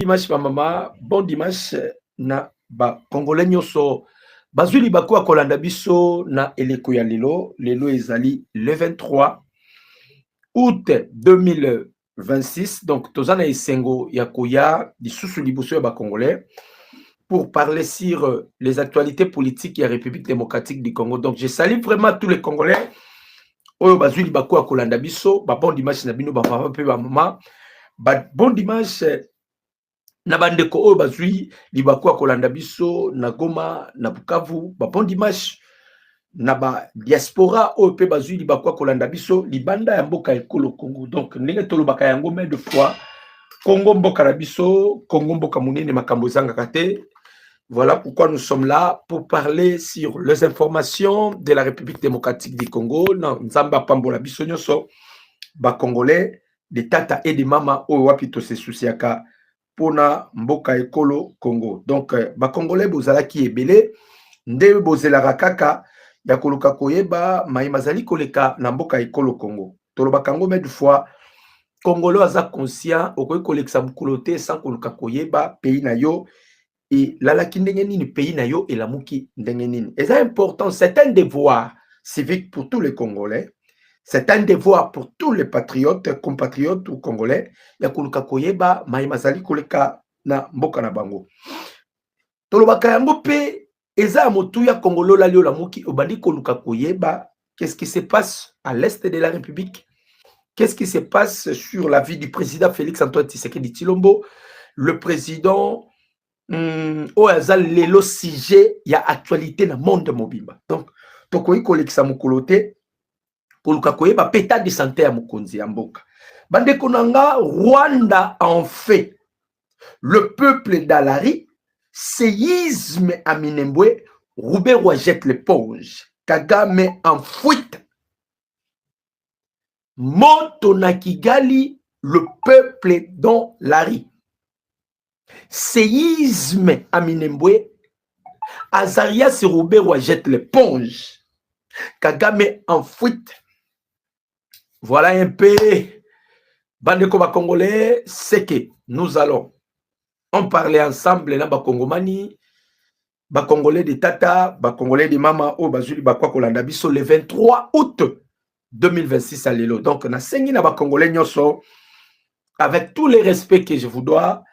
Dimanche mama, bon dimanche na ba Congolais nyonso bazuli bakwa kolanda biso na eleko ya lelo ezali le 23 août 2026 donc tozana esengo ya koya lisusu liboso ya ba Congolais pour parler sur les actualités politiques de la République démocratique du Congo. Donc je salue vraiment tous les Congolais oyo bazuli bakwa kolanda biso ba bon dimanche na bino ba papa pe ba maman ba bon dimanche na bandeko oyo bazwi libakwa kolanda biso na Goma na Bukavu ba bon dimanche na ba diaspora oyo pe bazwi libakwa kolanda biso libanda ya mboka ekolo Congo. Donc ndenge tolobaka yango mais de fois Congo mboka na biso, Congo mboka munene makambo ezangaka te. Voilà pourquoi nous sommes là pour parler sur les informations de la République démocratique du Congo. Nzamba pambola biso nyonso ba Congolais, des tata et des mamas oyo wapito se souciaka pona mboka ekolo Congo. Donc ba Congolais bozalaki ebele nde bozelaka kaka ya koluka koyeba maimazali koleka na mboka ekolo Congo. Tolobaka ngo mais du fois Congolais aza conscient okoki kolekisa mokolo te sans koluka koyeba pays na yo et lalaki ndenge nini pays na yo elamuki ndenge nini. Et c'est important, c'est un devoir civique pour tous les Congolais. C'est un devoir pour tous les patriotes, compatriotes ou Congolais. Ya koluka koyeba maimazali koleka na mboka na bango. Tolobaka yango pe eza motu ya Congolo la lio la muki obandi koluka koyeba qu'est-ce qui se passe à l'est de la République? Qu'est-ce qui se passe sur la vie du président Félix Antoine Tshisekedi Tshilombo, le président Oazal lelo sujet ya actualité na monde mobimba. Donc tokoyi kolekisa mokolote koluka koyeba péta de santé ya mokonzi ya mboka. Bande konanga Rwanda en fait le peuple d'Alari, séisme à Minembwe, Roubaix jette l'éponge, Kagame en fuite. Moto na Kigali, le peuple dans Lari. Séisme à Minembwe, Azarias Roubaix jette l'éponge, Kagame en fuite. Voilà un peu, bande comme Congolais, c'est que nous allons on parlait ensemble na ba Congomani, ba Congolais de tata, ba Congolais de mama o bazuli ba kwa kolanda biso le 23 août 2026 à Lelo. Donc na sengi na ba Congolais nyonso avec tous les respects que je vous dois,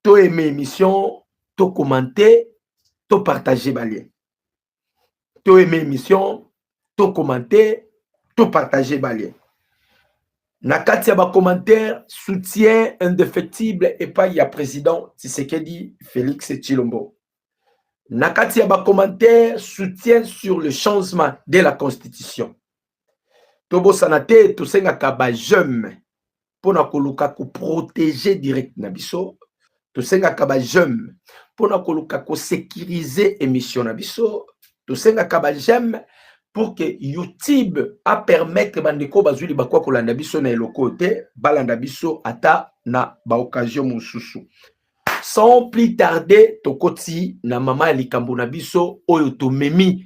to aimer émission, to commenter, to partager balien. To aimer émission, to commenter, to partager balien. Nakati ya ba commentaire soutien indéfectible et pas ya président Tshisekedi Félix Tshilombo. Nakati ya ba commentaire soutien sur le changement de la constitution. Tobo sanate to senga ka ba jeune pona koluka ko protéger direct na biso, to senga ka ba jeune pona koluka ko sécuriser émission na biso, to senga ka ba jeune pour que YouTube a permettre bandeko bazuli bakwa kolanda biso na eloko te balanda biso ata na ba occasion mususu. Sans plus tarder tokoti na mama likambo na biso oyo to memi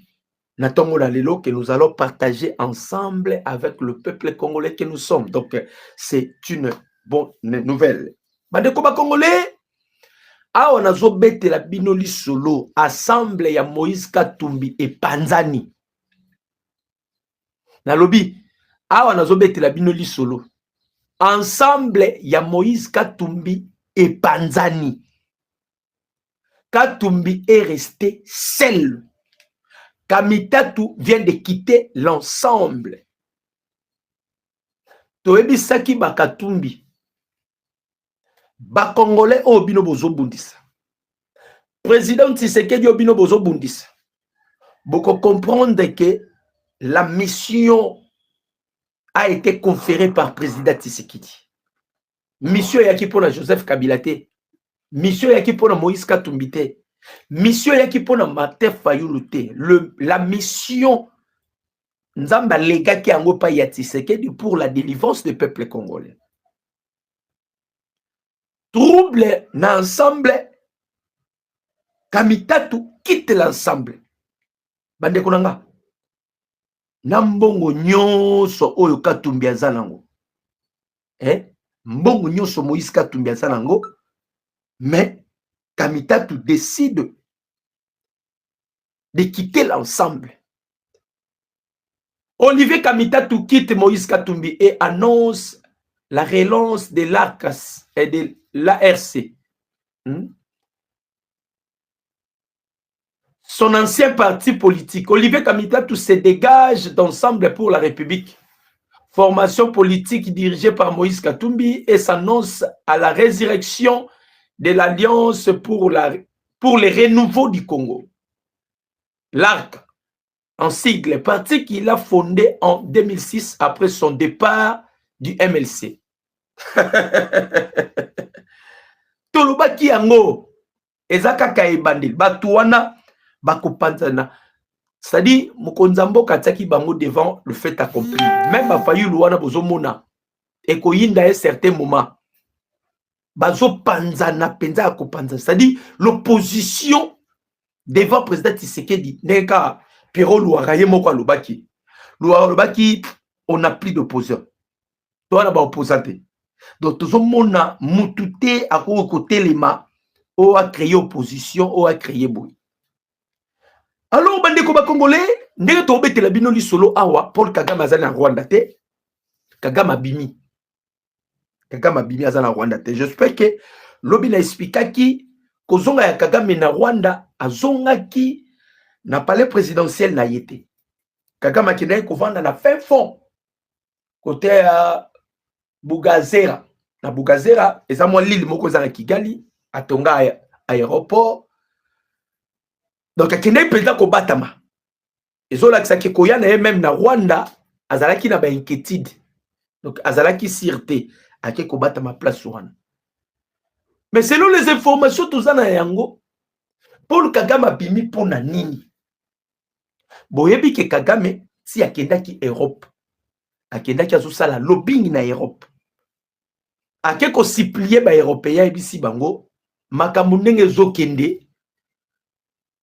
na tongo na lelo que nous allons partager ensemble avec le peuple congolais que nous sommes. Donc c'est une bonne nouvelle. Bandeko ba congolais awa nazo betela bino lisolo assemble ya Moïse Katumbi et Panzani. Nalobi, awa nazobetela bino lisolo. Ensemble ya Moïse Katumbi et Panzani. Katumbi est resté seul. Kamitatu vient de quitter l'ensemble. Toebi saki ba Katumbi. Ba Congolais o bino bozo bundisa. Président Tshisekedi o bino bozo bundisa. Boko comprendre que la mission a été conférée par président Tshisekedi. Mission yaki pona Joseph Kabila te. Mission yaki pona Moïse Katumbi te. Mission yaki pona Martin Fayulu te. La mission Nzamba lega ki yango pa ya Tshisekedi pour la délivrance du peuple congolais. Trouble na ensemble. Kamitatu quitte l'ensemble. Bande konanga. Nambongo nyonso oyo Katumbi azanango. Mbongo nyonso Moïse Katumbi azanango. Mais Kamitatu décide de quitter l'ensemble. Olivier Kamitatu quitte Moïse Katumbi et annonce la relance de l'ARCAS et de l'ARC. Son ancien parti politique, Olivier Kamitatu, se dégage d'Ensemble pour la République, formation politique dirigée par Moïse Katumbi, et s'annonce à la résurrection de l'Alliance pour le renouveau du Congo. L'ARC, en sigle, parti qu'il a fondé en 2006 après son départ du MLC. Tolobaki yango ezaka kaibandil batuana bakopanzana. C'est-à-dire mokonzambo kataki bango devant le fait accompli. Même afayu luana bozomona ekoyinda à un certain moment bazo panzana penza akopanzana. C'est-à-dire l'opposition devant président Tshisekedi neka Pierrot Louaraye moko alobaki. Louarobaki on n'a plus d'opposants. Toi là ba opposante. Donc tout le monde a moutouté à côté les mains, ou a créé opposition, ou a créé bruit. Alors bandeko ba congolais, ndenge to betela bino li solo awa Paul Kagame azali na Rwanda te. Kagame abimi. Kagame abimi azali na Rwanda te. J'espère que lobi na expliquaki kozonga ya Kagame na Rwanda azongaki na palais présidentiel na yete. Kagame akendaki kovanda na fin fond côté Bugazera. Na Bugazera, eza mwa lili moko za Kigali, atonga aéroport. Donc akende penda ko batama. Ezola kisaki koyana même na Rwanda, azalaki na ba inquiétude. Donc azalaki sûreté ake ko batama place wana. Mais selon les informations tozana yango, Paul Kagame bimi pona nini? Boyebi ke Kagame si akendaki Europe. Akendaki azosala lobbying na Europe. Ake ko siplier ba européen ebisi bango makambo ndenge zokende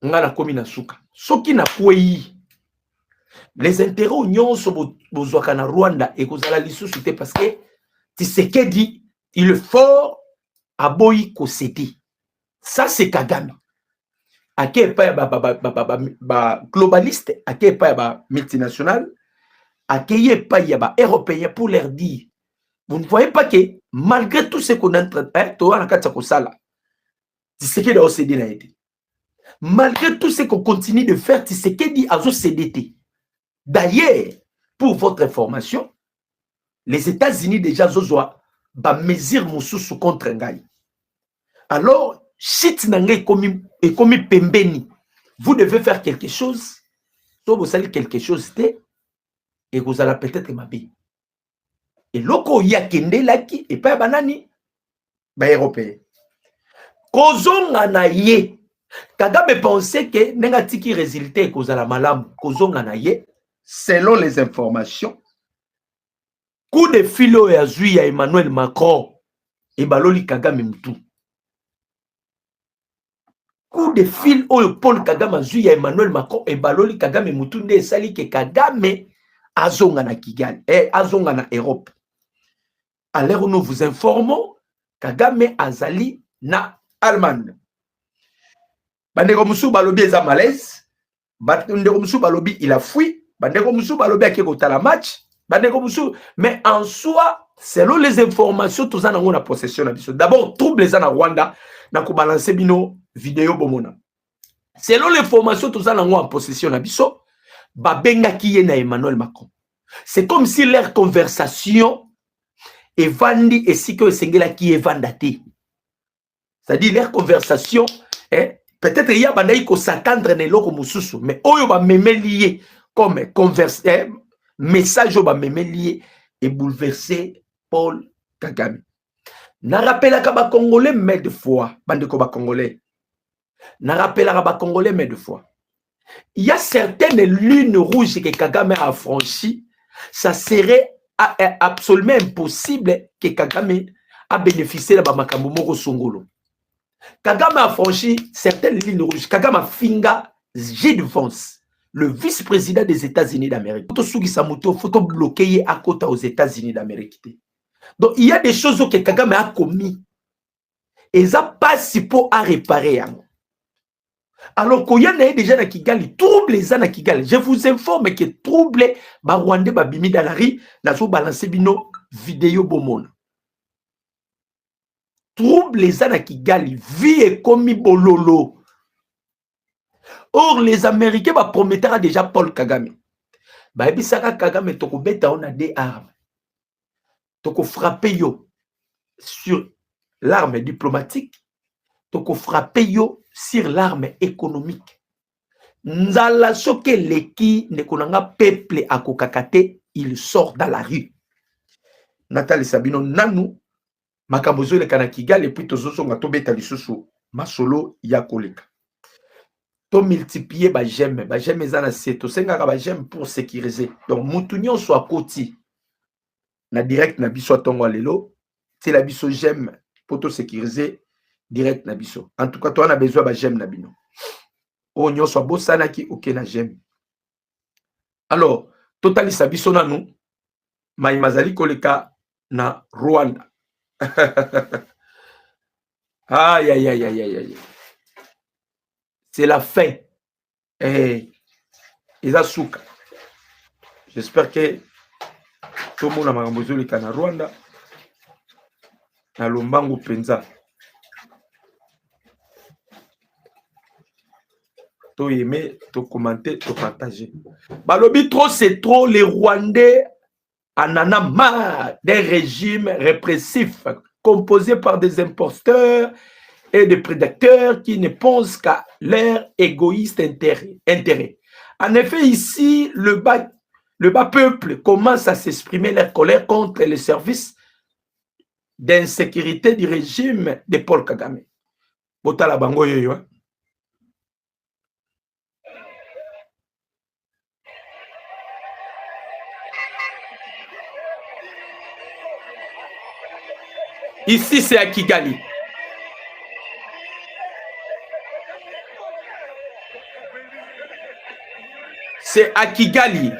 ngana komi na suka soki na kwei les intérêts unions so bozwaka na Rwanda et kozala lisusu te parce que Tshisekedi il est fort à boyi ko céder. Ça c'est Kagame. Ake pa ba globaliste, ake pa ba multinational, ake pa ya ba européen pour leur dire vous ne voyez pas que malgré tout ce qu'on est en train de faire, malgré tout ce qu'on continue de faire, Tshisekedi a cédé. D'ailleurs, pour votre information, les États-Unis déjà ont mesure sous contre Ngai. Alors, shit nangay est comme pembeni. Vous devez faire quelque chose, soit vous allez quelque chose et vous allez peut-être m'habiller. Et loko ya kende laki et pas banani ba européen. Kozonga na ye. Kagame pensait que nengatiki résulté kozala malamu kozonga na ye selon les informations. Coup de filo ya zui ya Emmanuel Macron et baloli Kagame mutu. Coup de fil oyo Paul Kagame zui ya Emmanuel Macron et baloli Kagame mutu nde sali ke Kagame azonga na Kigali et azonga na Europe. À l'heure où nous vous informons, Kagame azali na Allemagne. Bandeko musu balobi eza malaise. Bandeko musu balobi il a fui. Bandeko musu balobi akeko tala match. Bandeko musu, mais en soi, selon les informations, tout ça n'a pas possession. D'abord, trouble les en Rwanda, n'a pas balancé bino vidéo bomona. Selon les informations, tout ça n'a pas possession. Babenga qui est na Emmanuel Macron. C'est comme si leur conversation et Vandi et si que Sengela qui est Vandati. C'est-à-dire leur conversation, peut-être il y a bandaï ko s'attendre ne loko mususu, mais oyo ba meme lié comme message ba meme lié et bouleversé Paul Kagame. Na rappela ka ba congolais mais de fois, bande ko ba congolais. Na rappela ka ba congolais mais de fois. Il y a certaines lunes rouges que Kagame a franchies, ça serait absolument impossible que Kagame a bénéficié de la makambo moko songolo. Kagame a franchi certaines lignes rouges. Kagame a finga J. Vance, le vice-président des États-Unis d'Amérique. Il faut bloquer à côté aux États-Unis d'Amérique. Donc il y a des choses que Kagame a commis eza pasi po a réparer yango. Alors qu'il y a déjà na Kigali, trouble eza na Kigali. Je vous informe que trouble ba Rwandais ba bimi dans la rue, nazo balancer bino vidéo bomona. Trouble eza na Kigali, vie est comme bololo. Or les Américains ba promettera déjà Paul Kagame. Ba ebisaka Kagame toko beta on a des armes. Toko frapper yo sur l'arme diplomatique, toko frapper yo sur l'arme économique. Nzala soke leki nekonanga peuple akokakate, il sort dans la rue. Nathalie Sabino nanu makambozo le kana Kigali et puis tozoso nga tobeta lisusu masolo ya koleka. To multiplier ba j'aime ezana seto senga ba j'aime pour sécuriser. Donc mutunyo soit koti na direct na biso tongo lelo, c'est la biso j'aime pour to sécuriser direct na biso. En tout cas, toi on a besoin ba j'aime na bino. Onyo soit bosana ki ok na j'aime. Alors, totali sabiso na nous, maimazali koleka na Rwanda. Aïe, aïe, aïe, aïe, aïe, aïe. C'est la fin. Et Isasuka. J'espère que tout le monde a marambozo le na Rwanda. Na lombango penza. To aimer, to commenter, to partager. Balobi trop, c'est trop. Les Rwandais en a marre des régimes répressifs composés par des imposteurs et des prédateurs qui ne pensent qu'à leur égoïste intérêt. En effet, ici, le bas peuple commence à s'exprimer leur colère contre les services d'insécurité du régime de Paul Kagame. Botala bango yoyo. Ici, c'est à Kigali. C'est à Kigali.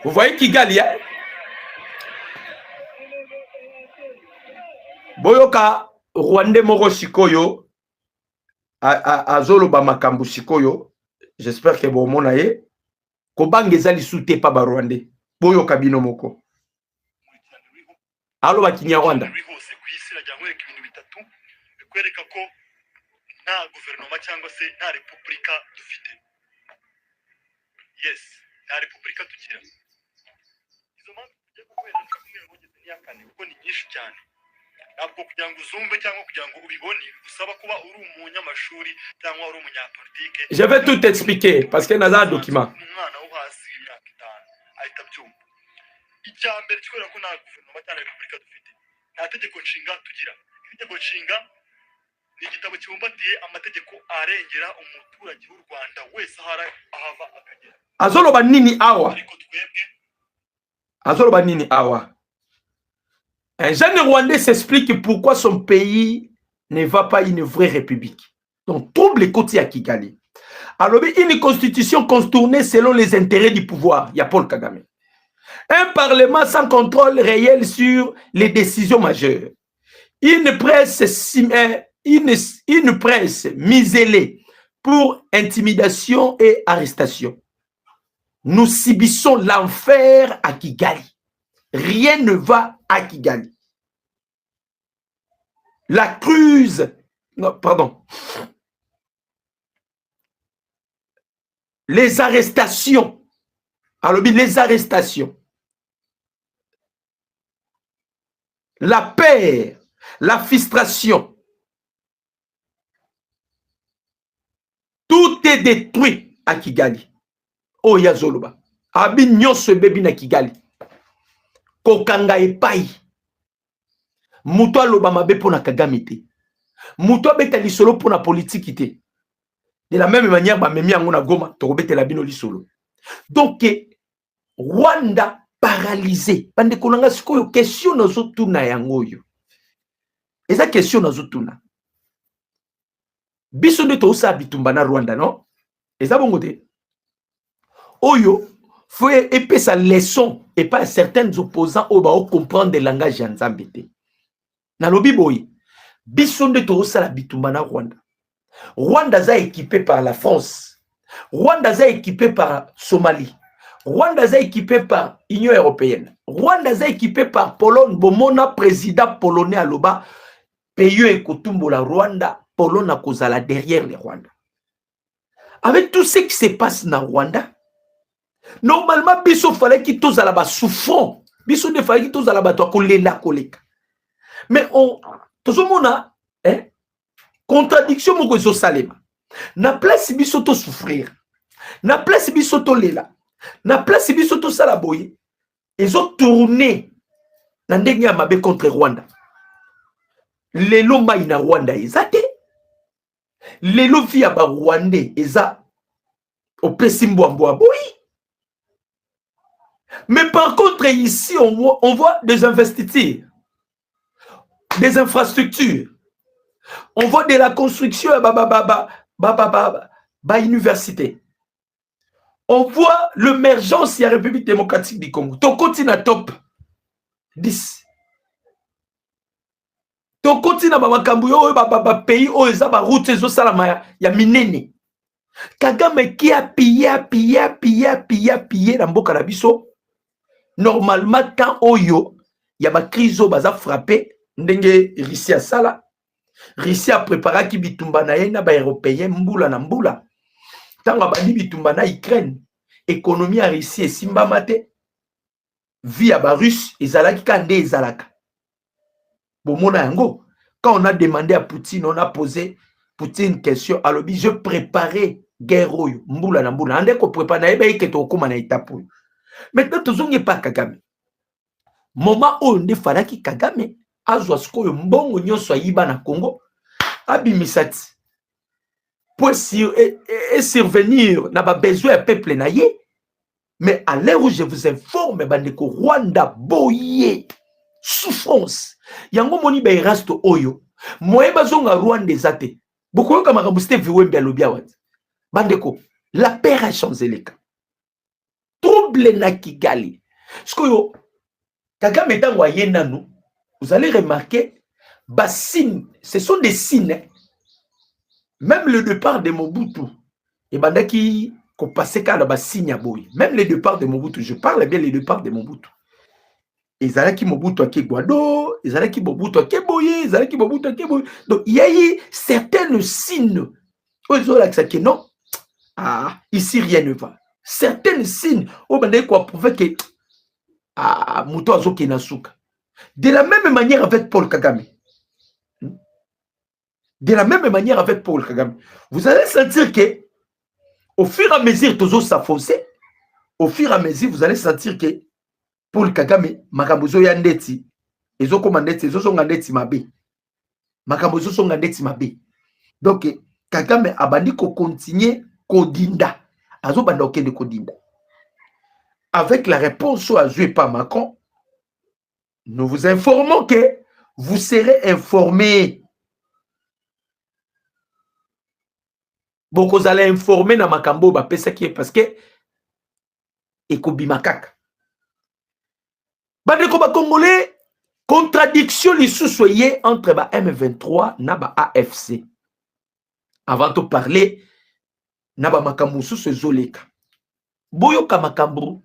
Vous voyez Kigali, hein? Boyoka Rwandais moko sikoyo azolo ba makambu sikoyo. J'espère que bon mona ye ko bangeza lisute pa ba Rwandais. Boyoka bino moko. Alo ba Kinyarwanda. Kwereka ko nta guverinoma cyangwa se nta repubulika dufite. Yes, nta repubulika tugira. Izo mpamvu tujya gukorera n'umwegogeze n'iyakane kuko ni nyinshi cyane. Ntabwo kugira ngo uzumve cyangwa kugira ngo ubibone usaba kuba uri umunyamashuri cyangwa uri umunyapolitike. Je vais tout expliquer parce que naza document. Umwana wo hasi y'imyaka 5 ahita byumva. Icya mbere cyera ko nta guverinoma cyangwa repubulika dufite. Nta tegeko nshinga tugira. Itegeko nshinga ni igitabo kibumbatiye amategeko arengera umuturage w'u Rwanda wese ahava akagera. Azoloba nini awa? Azoloba nini awa? Un jeune Rwandais s'explique pourquoi son pays ne va pas une vraie république. Donc, trouble les côtés à Kigali. Alors, une constitution contournée selon les intérêts du pouvoir. Il y a Paul Kagame. Un parlement sans contrôle réel sur les décisions majeures. Une presse miselée pour intimidation et arrestation. Nous subissons l'enfer à Kigali. Rien ne va à Kigali. La crise, non, pardon. Les arrestations. Alors, les arrestations. La peur, la frustration. Tout est détruit à Kigali. Oh, Yazoloba. Abi nyonso bebi na Kigali. Kokanga epai. Muto aloba mabe pona Kagame te. Muto abeta lisolo pona politique te. De la même manière, ba memi yango na Goma, to beta la bino lisolo. Donc Rwanda paralysé. Bande kolanga sikoyo question nazo tuna yango yo. Eza question nazo tuna. biso nde tosa bitumba na Rwanda non eza bongo te oyo faut epesa leçon et pas certains opposants au ba comprendre le langage ya Nzambe te na lobi boye biso nde tosa la bitumba na Rwanda. Rwanda za équipé par la France, Rwanda za équipé par Somalie, Rwanda za équipé par Union européenne, Rwanda za équipé par Pologne. Bomona président polonais à Loba pays ekotumbo la Rwanda, Pologne a kozala derrière les Rwanda. Avec tout ce qui se passe dans Rwanda, normalement biso fallait qu'il tous à la bas souffrant, biso ne fallait qu'il tous à la bas toi kolela koleka. Mais on tout le monde a contradiction moko zo salema. Na place biso to souffrir. Na place biso to lela. Na place biso to sala boye. Ils ont tourné na ndenge ya mabe contre Rwanda. Lelo mai na Rwanda ezate. Lelo via ba Rwandais eza opesi mbwambwa boyi. Mais par contre ici on voit des investitures, des infrastructures. On voit de la construction université. On voit l'émergence de la République démocratique du Congo. Ton continent top 10. Ton continent pays où ils ont des routes et ya minene. Kagame qui a pillé dans Mboka na biso. Normalement quand oyo y a ma crise au baza frappé ndenge Russie a sala. Russie a préparé qui bitumba na yena ba européen mbula na mbula. Tanga ba bitumba na Ukraine, économie a Russie et simba mate via ba russe ezalaki kande ezalaka. Bomona yango quand on a demandé à Poutine, on a posé Poutine une question alors je préparais guerre oyo mbula na mbula ande ko préparer na ebe ke to koma na étape. Maintenant tozongi pas Kagame. Moment où on falaki Kagame azwa skoyo mbongo nyonso yiba na Congo abimisati pour survenir na ba besoin peuple na ye. Mais à l'heure où je vous informe bandeko Rwanda boye souffrance yango moni ba reste oyo moye bazonga Rwanda ezate beaucoup kama kabuste viwembe alobia wat bandeko la paix a changé les cas trouble na Kigali skoyo Kagame tango yena nous. Vous allez remarquer, ce sont des signes. Même le départ de Mobutu, et bandaki ko passé quand la signe à boy. Même le départ de Mobutu, je parle bien le départ de Mobutu. Ezalaki Mobutu a Guado, ezalaki Mobutu a Boye, ezalaki Mobutu a Boye. Donc il y a eu certains signes. Que non, ici rien ne va. Certains signes, au bandaki ko prouver que Muto azoki na suka. De la même manière avec Paul Kagame. De la même manière avec Paul Kagame. Vous allez sentir que, au fur et à mesure, tous s'affoncer, au fur et à mesure, vous allez sentir que Paul Kagame, Makamuzo Yandeti, Ezo Komandeti, Ezo Songandeti Mabe. Makamuzo Songandeti Mabe. Donc, Kagame a bandi ko continuer Kodinda. Azo banda okende Kodinda. Avec la réponse à jouer par Macron, nous vous informons que vous serez informés. Beaucoup vous allez informer dans Makambo parce que ekobi makaka. Bandeko ba Congolais, contradiction lisusoye entre ba M23 na ba AFC. Avant de parler na ba makambo suso zoleka. Boyoka makambo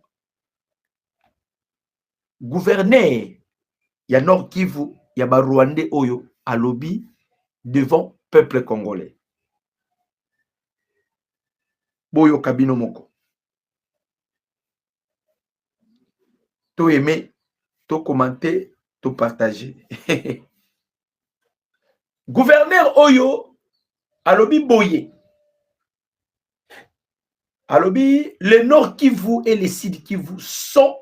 gouverneur ya Nord Kivu, ya ba Rwandais oyo alobi devant peuple congolais. Boyo kabino moko. To aimer, to commenter, to partager. Gouverneur oyo alobi boye. Alobi le Nord Kivu et le Sud Kivu sont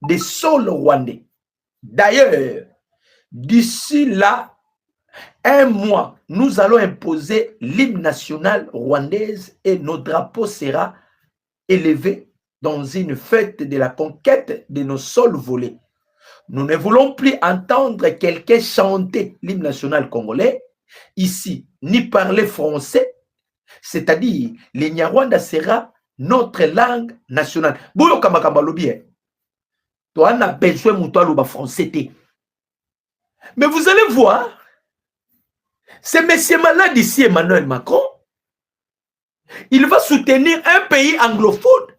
des sols rwandais. D'ailleurs, d'ici là, un mois, nous allons imposer l'hymne national rwandaise et nos drapeaux sera élevé dans une fête de la conquête de nos sols volés. Nous ne voulons plus entendre quelqu'un chanter l'hymne national congolais ici ni parler français, c'est-à-dire le Nyarwanda sera notre langue nationale. Boyo kamakamba lobi, toi on a besoin de français. Mais vous allez voir, ce monsieur malade ici, Emmanuel Macron, il va soutenir un pays anglophone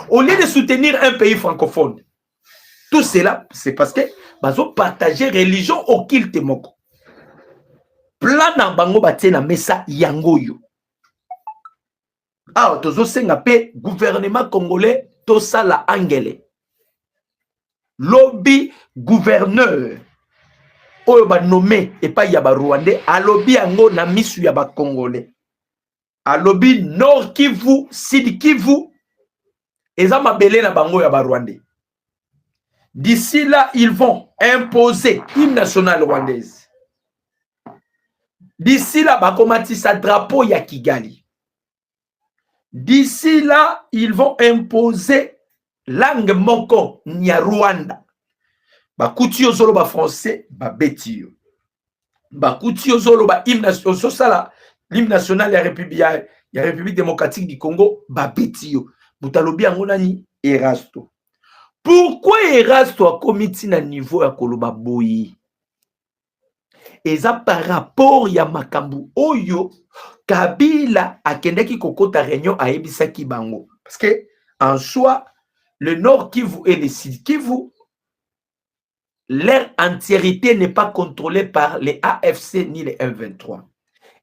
au lieu de soutenir un pays francophone. Tout cela, c'est parce que ils ont partagé religion au kilte moko. Plan na bango batie na mesa yangoyo. Ah, tozo senga pe gouvernement congolais to sala angele. Lobby gouverneur oyo ba nommé et pas ya ba Rwandais, a lobby yango na misu ya ba congolais. A lobby Nord Kivu, Sud Kivu, eza mabele na bango ya ba Rwandais. D'ici là, ils vont imposer l'hymne national rwandaise. D'ici là, bakomati sa drapeau ya Kigali. D'ici là, ils vont imposer langue moko nya Rwanda. Bakuti yozolo ba français, ba beti yo. Bakuti yozolo ba hymne national, l'hymne national ya République démocratique du Congo, ba beti yo. Butalobi yango nani Erasto. Pourquoi Erasto a commis na niveau ya koloba boyi? Eza par rapport ya makambu oyo Kabila akendeki kokota réunion a ebisaki bango. Parce que en soi, le Nord Kivu et le Sud Kivu, leur entièreté n'est pas contrôlée par les AFC ni les M23.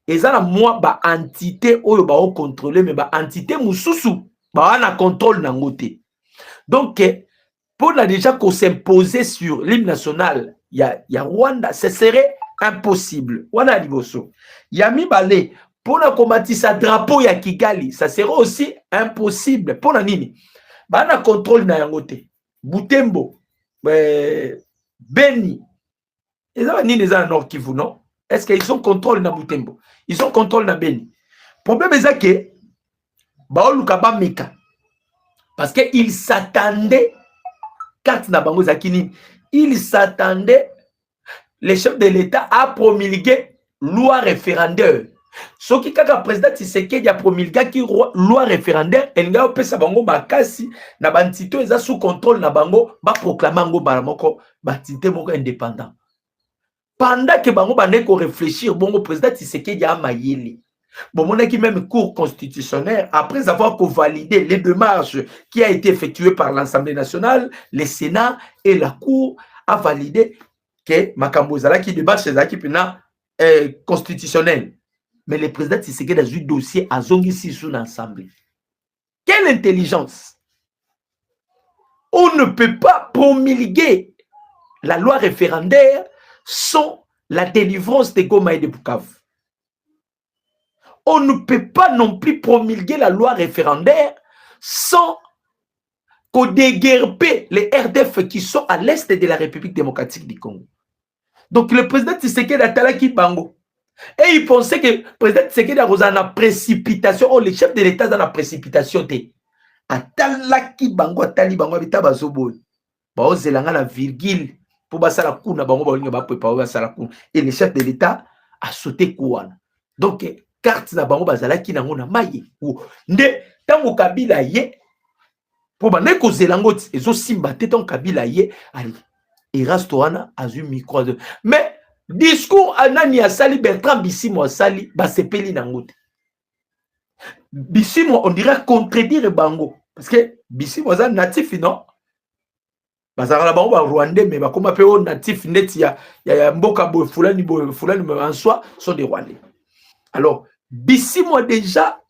Eza na moi ba entité oyo ba contrôler mais ba entité mususu ba na contrôle nangote. Donc pour déjà qu'on s'imposer sur l'hymne national, il y a Rwanda, ce serait impossible. Wana liboso. Yami Balé, pour la combattre sa drapeau ya Kigali, ça serait aussi impossible. Pour la nini, ba na contrôle na yangote. Butembo, Beni. Ils ont nini les Nord Kivu, non? Est-ce qu'ils ont contrôle na Butembo? Ils ont contrôle na Beni. Problème est que ba olukaba meka. Parce qu'ils s'attendaient. Il s'attendait, les chefs de l'État à promulguer loi référendaire. Ce qui est le président Tshisekedi a promulgué qui loi référendaire, il a fait ça bango bakasi na bantito eza sous contrôle na bango ba proclamer ngo baramoko batité moko indépendant. Pendant que bango bande ko réfléchir bongo président Tshisekedi a mayeli. Bon, on a qui même cours constitutionnel, après avoir validé les démarches qui a été effectuées par l'Assemblée nationale, le Sénat et la Cour a validé que Makambo Zala qui débat chez l'équipe constitutionnelle. Mais le président Tshisekedi a eu dossier à Zongisi sous l'Assemblée. Quelle intelligence! On ne peut pas promulguer la loi référendaire sans la délivrance de Goma et de Bukavu. On ne peut pas non plus promulguer la loi référendaire sans qu'on déguerpe les RDF qui sont à l'est de la République démocratique du Congo. Donc le président Tshisekedi a talaki bango. Et il pensait que le président Tshisekedi a dans la précipitation, oh, les chefs de l'État dans la précipitation. A talaki bango, a tali bango, habita bazobo. Bao zelanga la virgule pour basala kuna bango baolinga ba préparer basala kuna. Et les chefs de l'État a sauté kouana. Donc carte na bango bazalaki nango na maye nde tango Kabila ye po bande ko zelango ezo simba te tango Kabila ye ali Erasto wana azu micro de mais discours anani asali Bertrand Bisimwa asali basepeli nango te Bisimwa on dirait contredire bango parce que Bisimwa za natif non bazala bango ba Rwandais mais bakoma pe o natif net ya mboka bo fulani en soi sont des Rwandais. Alors Bisimwa déjà,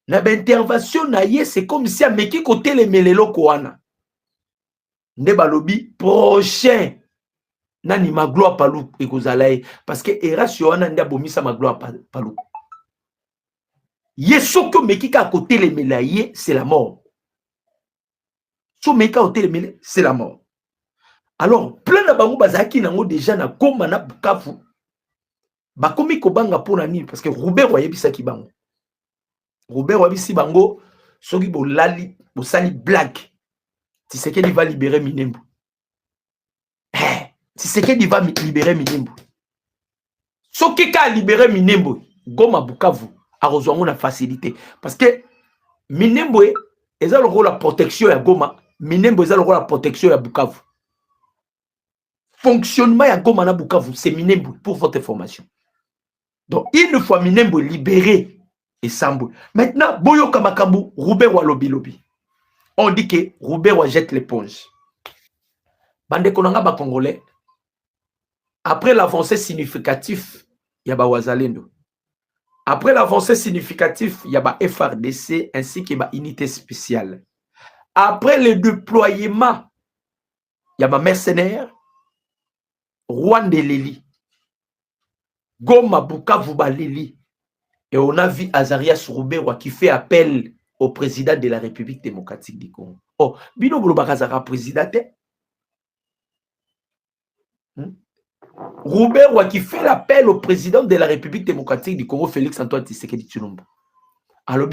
l'intervention c'est comme si à meki côté les melelo koana. Ne balobi prochain nani magloire palou et kozalae parce que Erasio wana nda bomisa magloire palou. Yeso que meki ka côté les melaye c'est la mort. So meki côté les melaye c'est la mort. Alors plein de bango bazaki nango déjà na Goma na Bukavu. Bakomi kobanga pour nani parce que Robert wayebisa ki bango. Robert wabisi bango soki bo sali blague. Tshisekedi va libérer Minembwe. Tshisekedi va libérer Minembwe. Soki ka libérer Minembwe, Goma Bukavu a rejoint la facilité parce que Minembwe est le rôle la protection à Goma, Minembwe est le rôle la protection à Bukavu. Fonctionnement à Goma na Bukavu, c'est Minembwe pour votre information. Donc une fois Minembwe libéré et Sambou. Maintenant Boyo Kamakambu, Robert wa lobi lobi. On dit que Robert wa jette l'éponge. Bande konanga ba Congolais. Après l'avancée significative, il y a ba Wazalendo. Après l'avancée significative, il y a ba FRDC ainsi que ba unité spéciale. Après le déploiement, il y a ba mercenaires, Rwanda Leli, Goma Bukavu Leli. Et on a vu Azarias Rouberwa qui fait appel au président de la République démocratique du Congo. Oh, Bino Boulobakazara président. Rouberwa qui fait l'appel au président de la République démocratique du Congo, Félix Antoine Tshisekedi Tshilombo. Alors,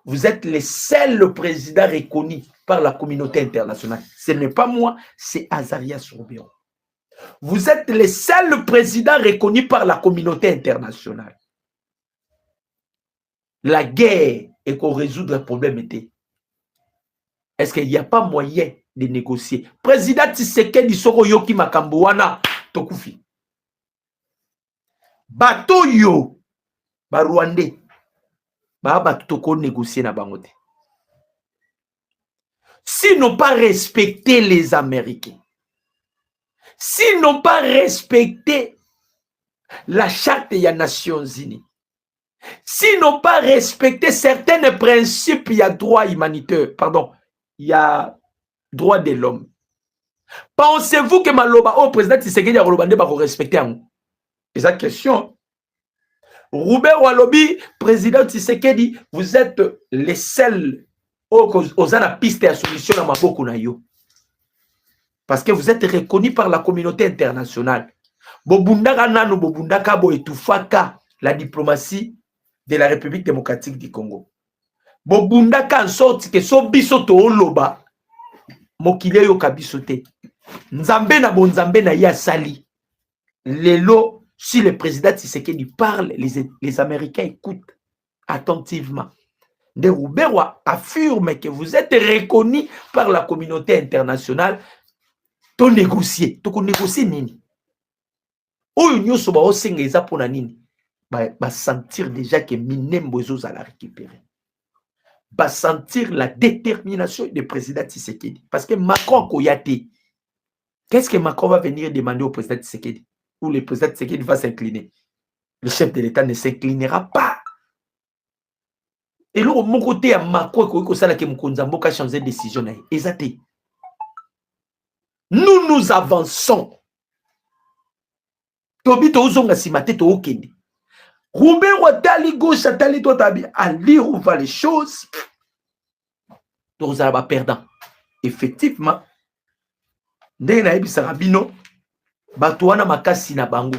vous êtes le seul président reconnu par la communauté internationale. Ce n'est pas moi, c'est Azarias Rouberwa. Vous êtes le seul président reconnu par la communauté internationale. La guerre et qu'on résoudre le problème était. Est-ce qu'il n'y a pas moyen de négocier? Président Tshisekedi Soro Yoki Makambuana Tokufi. Bato yo, ba Rwandais, ba toko négocier na bangote. S'ils n'ont pas respecté les Américains, s'ils n'ont pas respecté la charte des Nations Unies, s'ils n'ont pas respecté certains principes, il y a droit humanitaire, pardon, il y a droit de l'homme. Pensez-vous que Maloba, au président Tshisekedi a respecté un? Et cette question, Robert Walobi, président Tshisekedi, vous êtes les seuls aux ana piste à solution à Maboko na yo. Parce que vous êtes reconnus par la communauté internationale. Bobundaka nanu bobundaka bo etufaka la diplomatie de la République démocratique du Congo. Bobundaka en sorte que so biso to oloba mokile yo kabisote. Nzambe na bonzambe na ya sali. Lelo, si le président Tshisekedi parle, les Américains écoutent attentivement. De Rouberwa affirme que vous êtes reconnus par la communauté internationale. To négocier nini? Oyo nyoso ba osenga eza pona nini? Ba sentir déjà que Minembwe za la récupérer. Ba sentir la détermination du président Tshisekedi. Parce que Macron koyate. Qu'est-ce que Macron va venir demander au président Tshisekedi? Ou le président Tshisekedi va s'incliner? Le chef de l'État ne s'inclinera pas. Et là, mon côté, à Macron, il a changé de décision. Nous avançons. Tobi to uzonga simate to okende. Robert Watali gauche atali toi tabi à lire où va les choses. Nous allons perdant. Effectivement, ndena ebi sarabino batuana makasi na bango.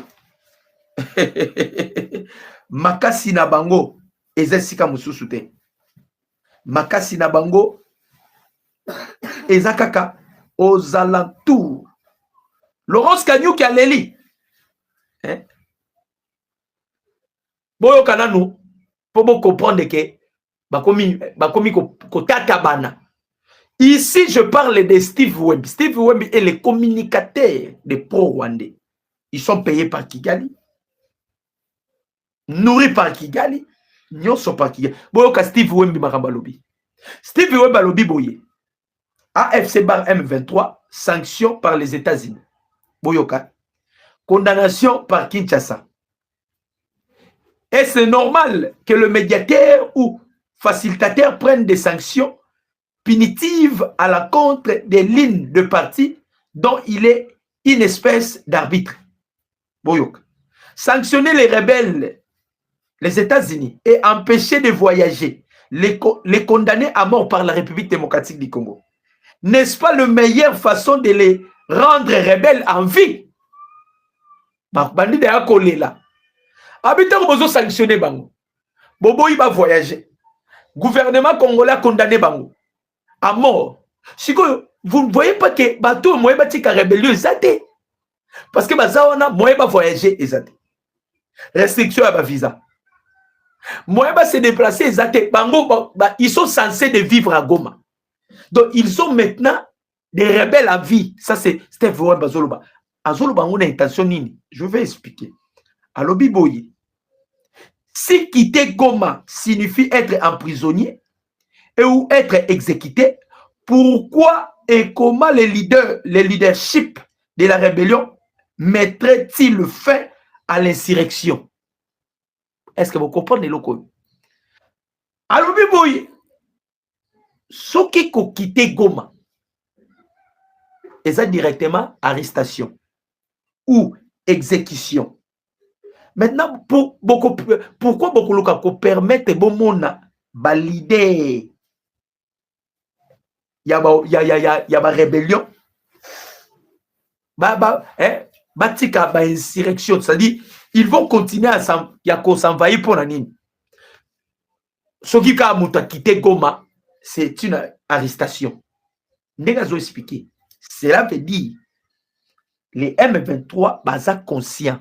Makasi na bango ezesika mususu te. Makasi na bango ezakaka aux alentours. Laurence Kanyou qui a l'eli. Boyo kananu pour comprendre que bakomi kotata bana. Ici je parle de Steve Wemby. Steve Wemby est le communicateur des pro-rwandais. Ils sont payés par Kigali, nourris par Kigali, nyonso par Kigali. Boyo ka Steve Wemby makambalobi. Steve Wemby balobi boye. AFC bar M23, sanction par les États-Unis. Boyoka. Condamnation par Kinshasa. Et c'est normal que le médiateur ou facilitateur prenne des sanctions punitives à l'encontre des lignes de parti dont il est une espèce d'arbitre. Boyoka. Sanctionner les rebelles, les États-Unis, et empêcher de voyager, les condamner à mort par la République démocratique du Congo. N'est-ce pas la meilleure façon de les rendre rebelles en vie? Bandi de akole là. Habitant bozo sanctionner bango. Bobo il va voyager. Gouvernement congolais a condamné bango à mort. Siko, vous ne voyez pas que bateau moye batika rébellion ezate. Parce que bazawana moye ba voyager ezate. Restriction à ba visa. Moyen va se déplacer, ils sont censés de vivre à Goma. Donc, ils sont maintenant des rebelles à vie. Ça, c'est Steve Wemba Zoloba. À Zoloba, on a intention nini. Je vais expliquer. À Lobiboyi, si quitter Goma signifie être emprisonné et ou être exécuté, pourquoi et comment les leadership de la rébellion mettraient-ils fin à l'insurrection? Est-ce que vous comprenez le code? À Lobiboyi, ceux qui ont quitté Goma, et ça directement arrestation ou exécution. Maintenant, pourquoi beaucoup de gens permettent bon monde valider il y a rébellion, batika ba insurrection, c'est-à-dire ils vont continuer à s'envahir pour la nini. Ce qui a quitté Goma, c'est une arrestation. N'est-ce pas expliqué? Cela veut dire les M23 baza conscient.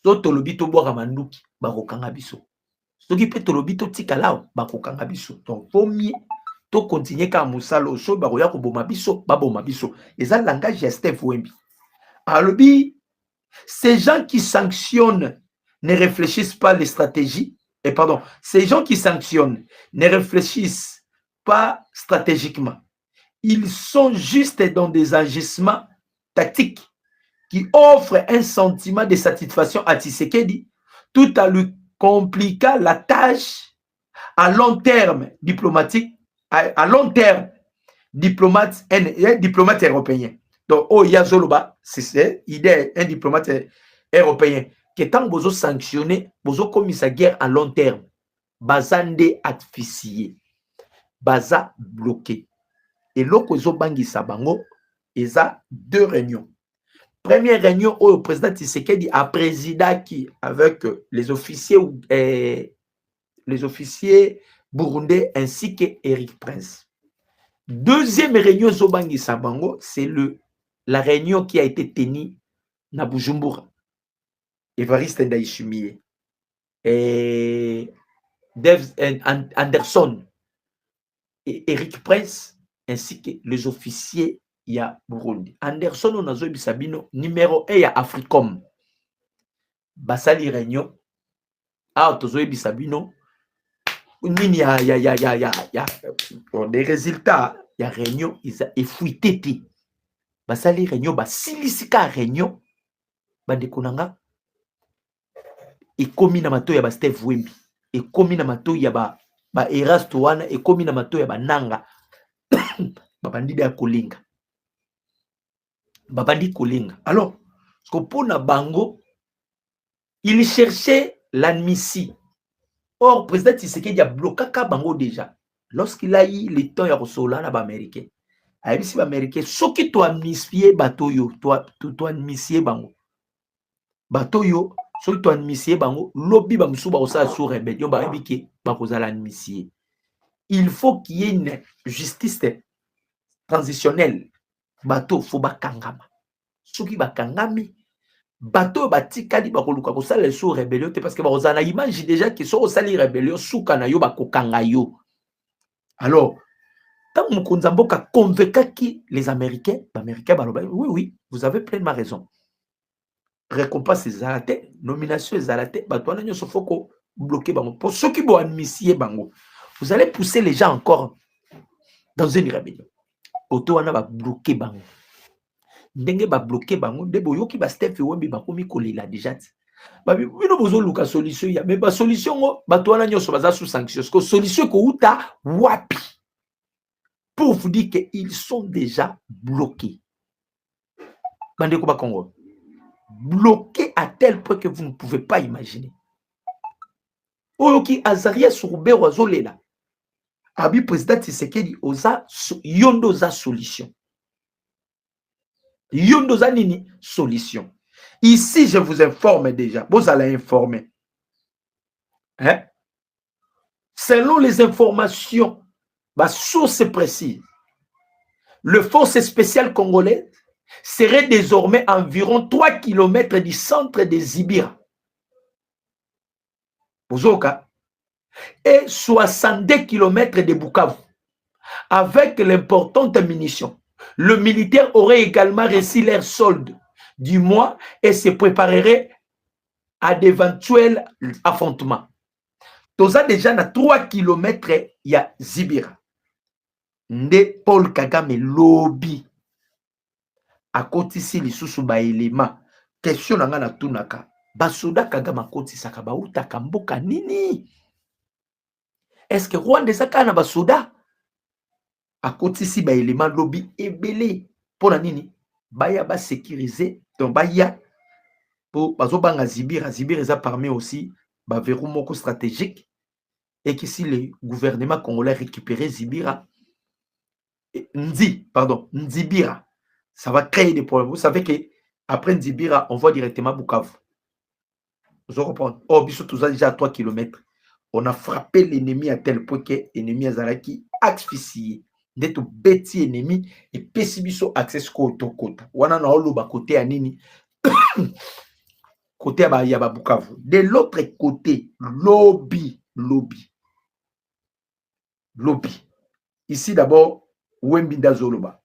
Soto lobito boire manduki bakokanga biso. Soki pe tolobito tikalao bakokanga biso. Donc vaut mieux to continuer ka musalo so bakoya ko boma biso baboma biso. Eza langage ya Steve Wembi. Alobi ces gens qui sanctionnent ne réfléchissent pas les stratégies et pardon, ces gens qui sanctionnent ne réfléchissent pas stratégiquement. Ils sont juste dans des agissements tactiques qui offrent un sentiment de satisfaction à Tshisekedi tout en lui compliquant la tâche à long terme diplomatique, à long terme diplomate européen. Donc, oh, Yazoloba, c'est l'idée un diplomate européen que tant que vous sanctionnez, vous commis sa guerre à long terme, bazande asphyxié, baza bloqué. Et l'autre bangi sabango, il y a deux réunions. Première réunion où le président Tshisekedi a présidé avec les officiers burundais ainsi que Eric Prince. Deuxième réunion Zobangi Sabango, c'est la réunion qui a été tenue à Bujumbura. Évariste Ndayishimiye et Dave Anderson et Eric Prince ainsi que les officiers ya Burundi. Anderson on a Sabino numéro 1 ya Africom. Basali réunion. Ah tozo Sabino. Nini ya des résultats ya réunion ils effouité. Basali réunion basilisika réunion bandekonanga et komi na mato ya ba Steve Wembi et komi na mato ya ba Erasto wana et komi na mato ya ba Nanga babandi ya kolinga. Babandi kolinga. Alors, pour na bango, il cherchait l'admission. Or, le président Tshisekedi a bloqué bango déjà. Lorsqu'il a eu le temps de recevoir les Américains. Il a dit les Américains, ce qui doit admissier Batoyo, doit admissier bango. Batoyo, ce qui doit admissier bango, lobby bamsuba osa sur rébellion, baribike, bakoza l'admissier. Il faut qu'il y ait une justice transitionnelle. Bato faut bakangama. Soki bakangami bato batikali bakoluka ko sala sur rébellion parce que bazana image déjà que so sali rébellion suka na yo bakokanga yo. Alors tant mukonza mboka convaincaki les Américains, oui, vous avez pleinement raison. Récompense ezalate, nomination ezalate, bato wana nyoso foko bloquer bango. Pour ceux qui vont admissier bango, vous allez pousser les gens encore dans une rébellion. Auto wana ba bloquer bango. Ndenge ba bloquer bango de boyoki ba Steve Wembi ba komi kolela déjà. Ba bino bozo luka solution ya mais ba solution ngo bato wana nyoso baza sous sanction. Ko solution ko uta wapi. Pour vous dire qu'ils sont déjà bloqués. Bande ko ba Congo. Bloqués à tel point que vous ne pouvez pas imaginer. Oyoki Azaria Sourbe Wazolela. Abi président Tshisekedi oza yondo za solution. Yondo nini solution. Ici, je vous informe déjà. Vous allez informer. Hein? Selon les informations, ma source précise, le force spéciale congolais serait désormais environ 3 km du centre de Zibira. Bozoka, et 62 km de Bukavu. Avec l'importante munition, le militaire aurait également reçu leur solde du mois et se préparerait à d'éventuels affrontements. Toza déjà na 3 km ya Zibira. Nde Paul Kagame lobby. Akotisi lisusu ba elema. Question nanga na tunaka. Basoda Kagame akotisaka bautaka mboka nini? Est-ce que Rwanda ezaka na basoda? Akotisi ba elema lobby ebele. Pona nini? Baya ba sécuriser. Donc baya pour bazobanga Zibira. Zibira eza parmi aussi ba verrou moko stratégique. Et que si le gouvernement congolais récupérait Zibira, Nzibira, ça va créer des problèmes. Vous savez qu'après Nzibira, on voit directement Bukavu. Vous comprenez? Oh, Bissot, tout ça déjà à 3 km. On a frappé l'ennemi à tel point que l'ennemi Azaraki asphyxié. D'être bêti ennemi et pessibiso accès koto koto. Wana na oloba côté anini. Côté à Bukavu. De l'autre côté, lobby. Ici d'abord, Wembinda Zoloba.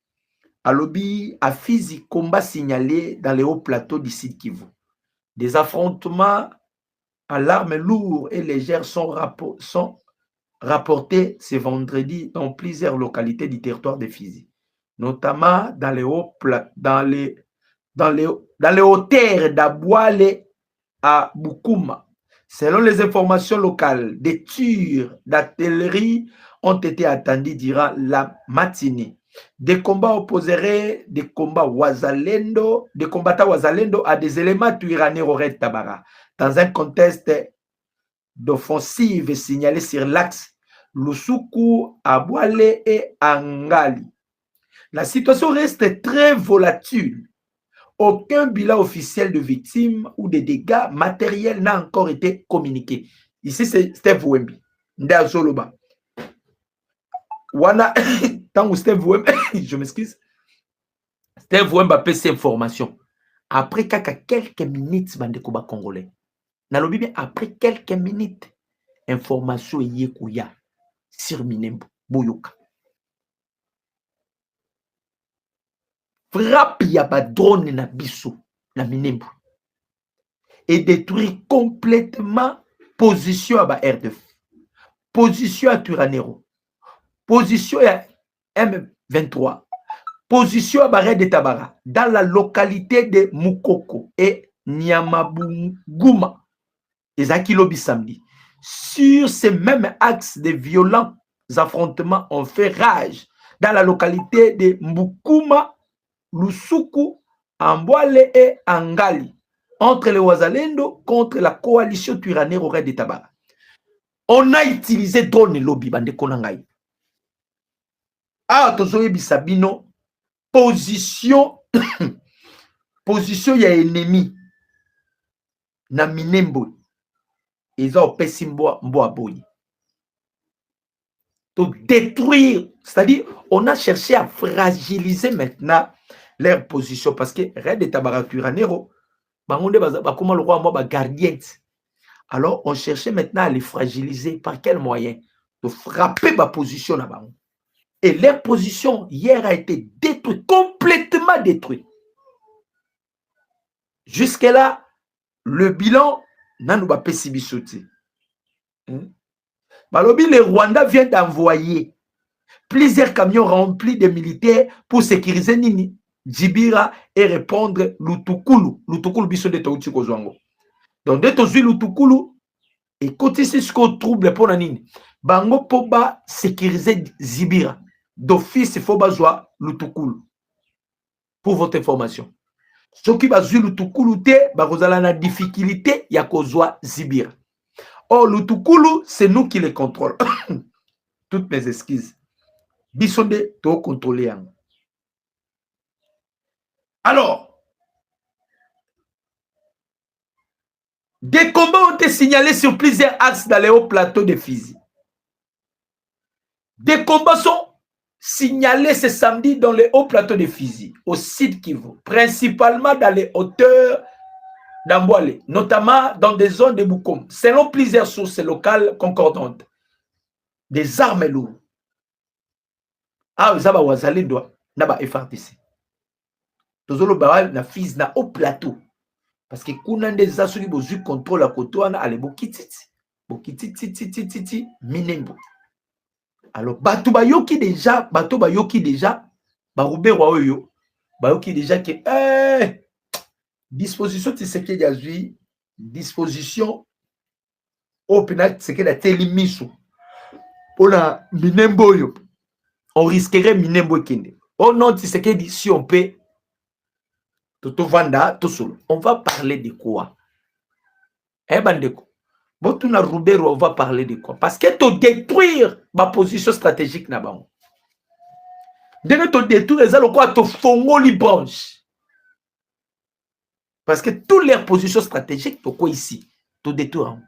À lobby, à Fizi, combat signalé dans les hauts plateaux du Sud Kivu. Des affrontements à l'arme lourde et légère sont rapportés ce vendredi dans plusieurs localités du territoire de Fizi, notamment dans les hauteurs d'Abouale à Boukouma. Selon les informations locales, des tirs d'artillerie ont été attendus durant la matinée. Des combats opposeraient des combattants wazalendo à des éléments tuiranais au Red Tabara, dans un contexte d'offensive signalé sur l'axe Lusuku, Abouale et Angali. La situation reste très volatile. Aucun bilan officiel de victimes ou de dégâts matériels n'a encore été communiqué. Ici, c'est Steve Wemby. Nda Zoloba. Wana, tant Steve Wemby, je m'excuse. Steve Wemby a fait ces informations. Après quelques minutes, Bandekoba Congolais. Nalobi bien après quelques minutes, information yekuya sur Minembo, Boyoka. Frappe ya ba drone na biso na Minembo et détruit complètement position à ba RDF, position à Turanero, position à M23, position à Barret de Tabara dans la localité de Mukoko et Nyamabunguma et Zakilobi samedi. Sur ces mêmes axes de violents affrontements ont fait rage dans la localité de Mbukuma, Lusuku, Ambwale et Angali, entre les Wazalendo contre la coalition Turanero Red de Tabara. On a utilisé drone lobby bande konangai. Ah, tozoye bisabino position position ya ennemi na Minembo. Ils ont opesi mbo aboyi. Donc détruire, c'est-à-dire on a cherché à fragiliser maintenant leur position parce que Red de Tabara Turanero bangonde bakoma le roi moi ba gardiens. Alors on cherchait maintenant à les fragiliser par quel moyen? De frapper ma position là-bas. Et leur position hier a été détruite, complètement détruite. Jusque-là, le bilan n'a pas pessimisé. Balobi, le Rwanda vient d'envoyer plusieurs camions remplis de militaires pour sécuriser Nini, Djibira et répondre Lutukulu. Lutukulu biso de Taouti Kozwango. Donc, dès que Lutukulu, et côté c'est ce qu'on trouble pour Nini, Bango Poba sécuriser Zibira. D'office, il faut bazoa Lutukulu. Pour votre information. Ceux qui bazoa Lutukulu, bazala na difficulté, ya kozwa Zibira. Or, Lutukulu, c'est nous qui les contrôlons. Toutes mes excuses. Bisonde, to contrôler. Alors, des combats ont été signalés sur plusieurs axes dans les hauts plateaux de Fizi. Des combats sont signalés ce samedi dans les hauts plateaux de Fizi, au Sud Kivu, principalement dans les hauteurs d'Amboile, notamment dans des zones de Boukom, selon plusieurs sources locales concordantes. Des armes lourdes. Ah, ça va Wazalendo, na FRDC. Tozolo ba na fils na au plateau. Parce que kuna des asuri bozu contrôle à kotoana ale bokititi. Bokititi minembo. Alors bato bayoki déjà, ba Roubert Oyo, bayoki déjà que disposition Tshisekedi azui, disposition au pénal Tshisekedi a telimiso. Pour la minembo yo. On risquerait minembo kende. Oh non, Tshisekedi si on peut Toto Vanda, tout seul. On va parler de quoi? Eh bandeko. Bon, tu n'as Roubert, on va parler de quoi? Parce que tu détruire ma position stratégique là-bas. Dès que tu détruire les allocs, tu fongoli branche. Parce que toutes les positions stratégiques, tu quoi ici? Tu détruire.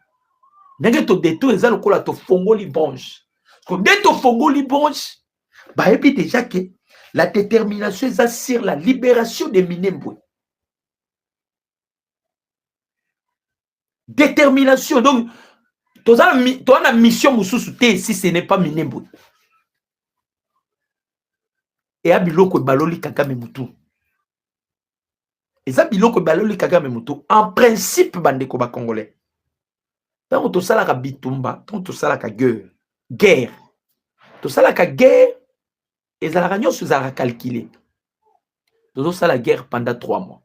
Dès que tu détruire les allocs, tu fongoli branche. Dès que tu fongoli branche, bah, et puis déjà que la détermination est sur la libération des Minembwe. Détermination. Donc, tu as une mission si ce n'est pas Minembwe. Et à biloko baloli kakame mutu. Et ça biloko baloli kakame mutu. En principe, bandeko ba congolais. Tant to sala ka bitumba, tant to sala ka guerre. To sala ka guerre, et ça la ragnon se a calculé. To sala guerre pendant 3 mois.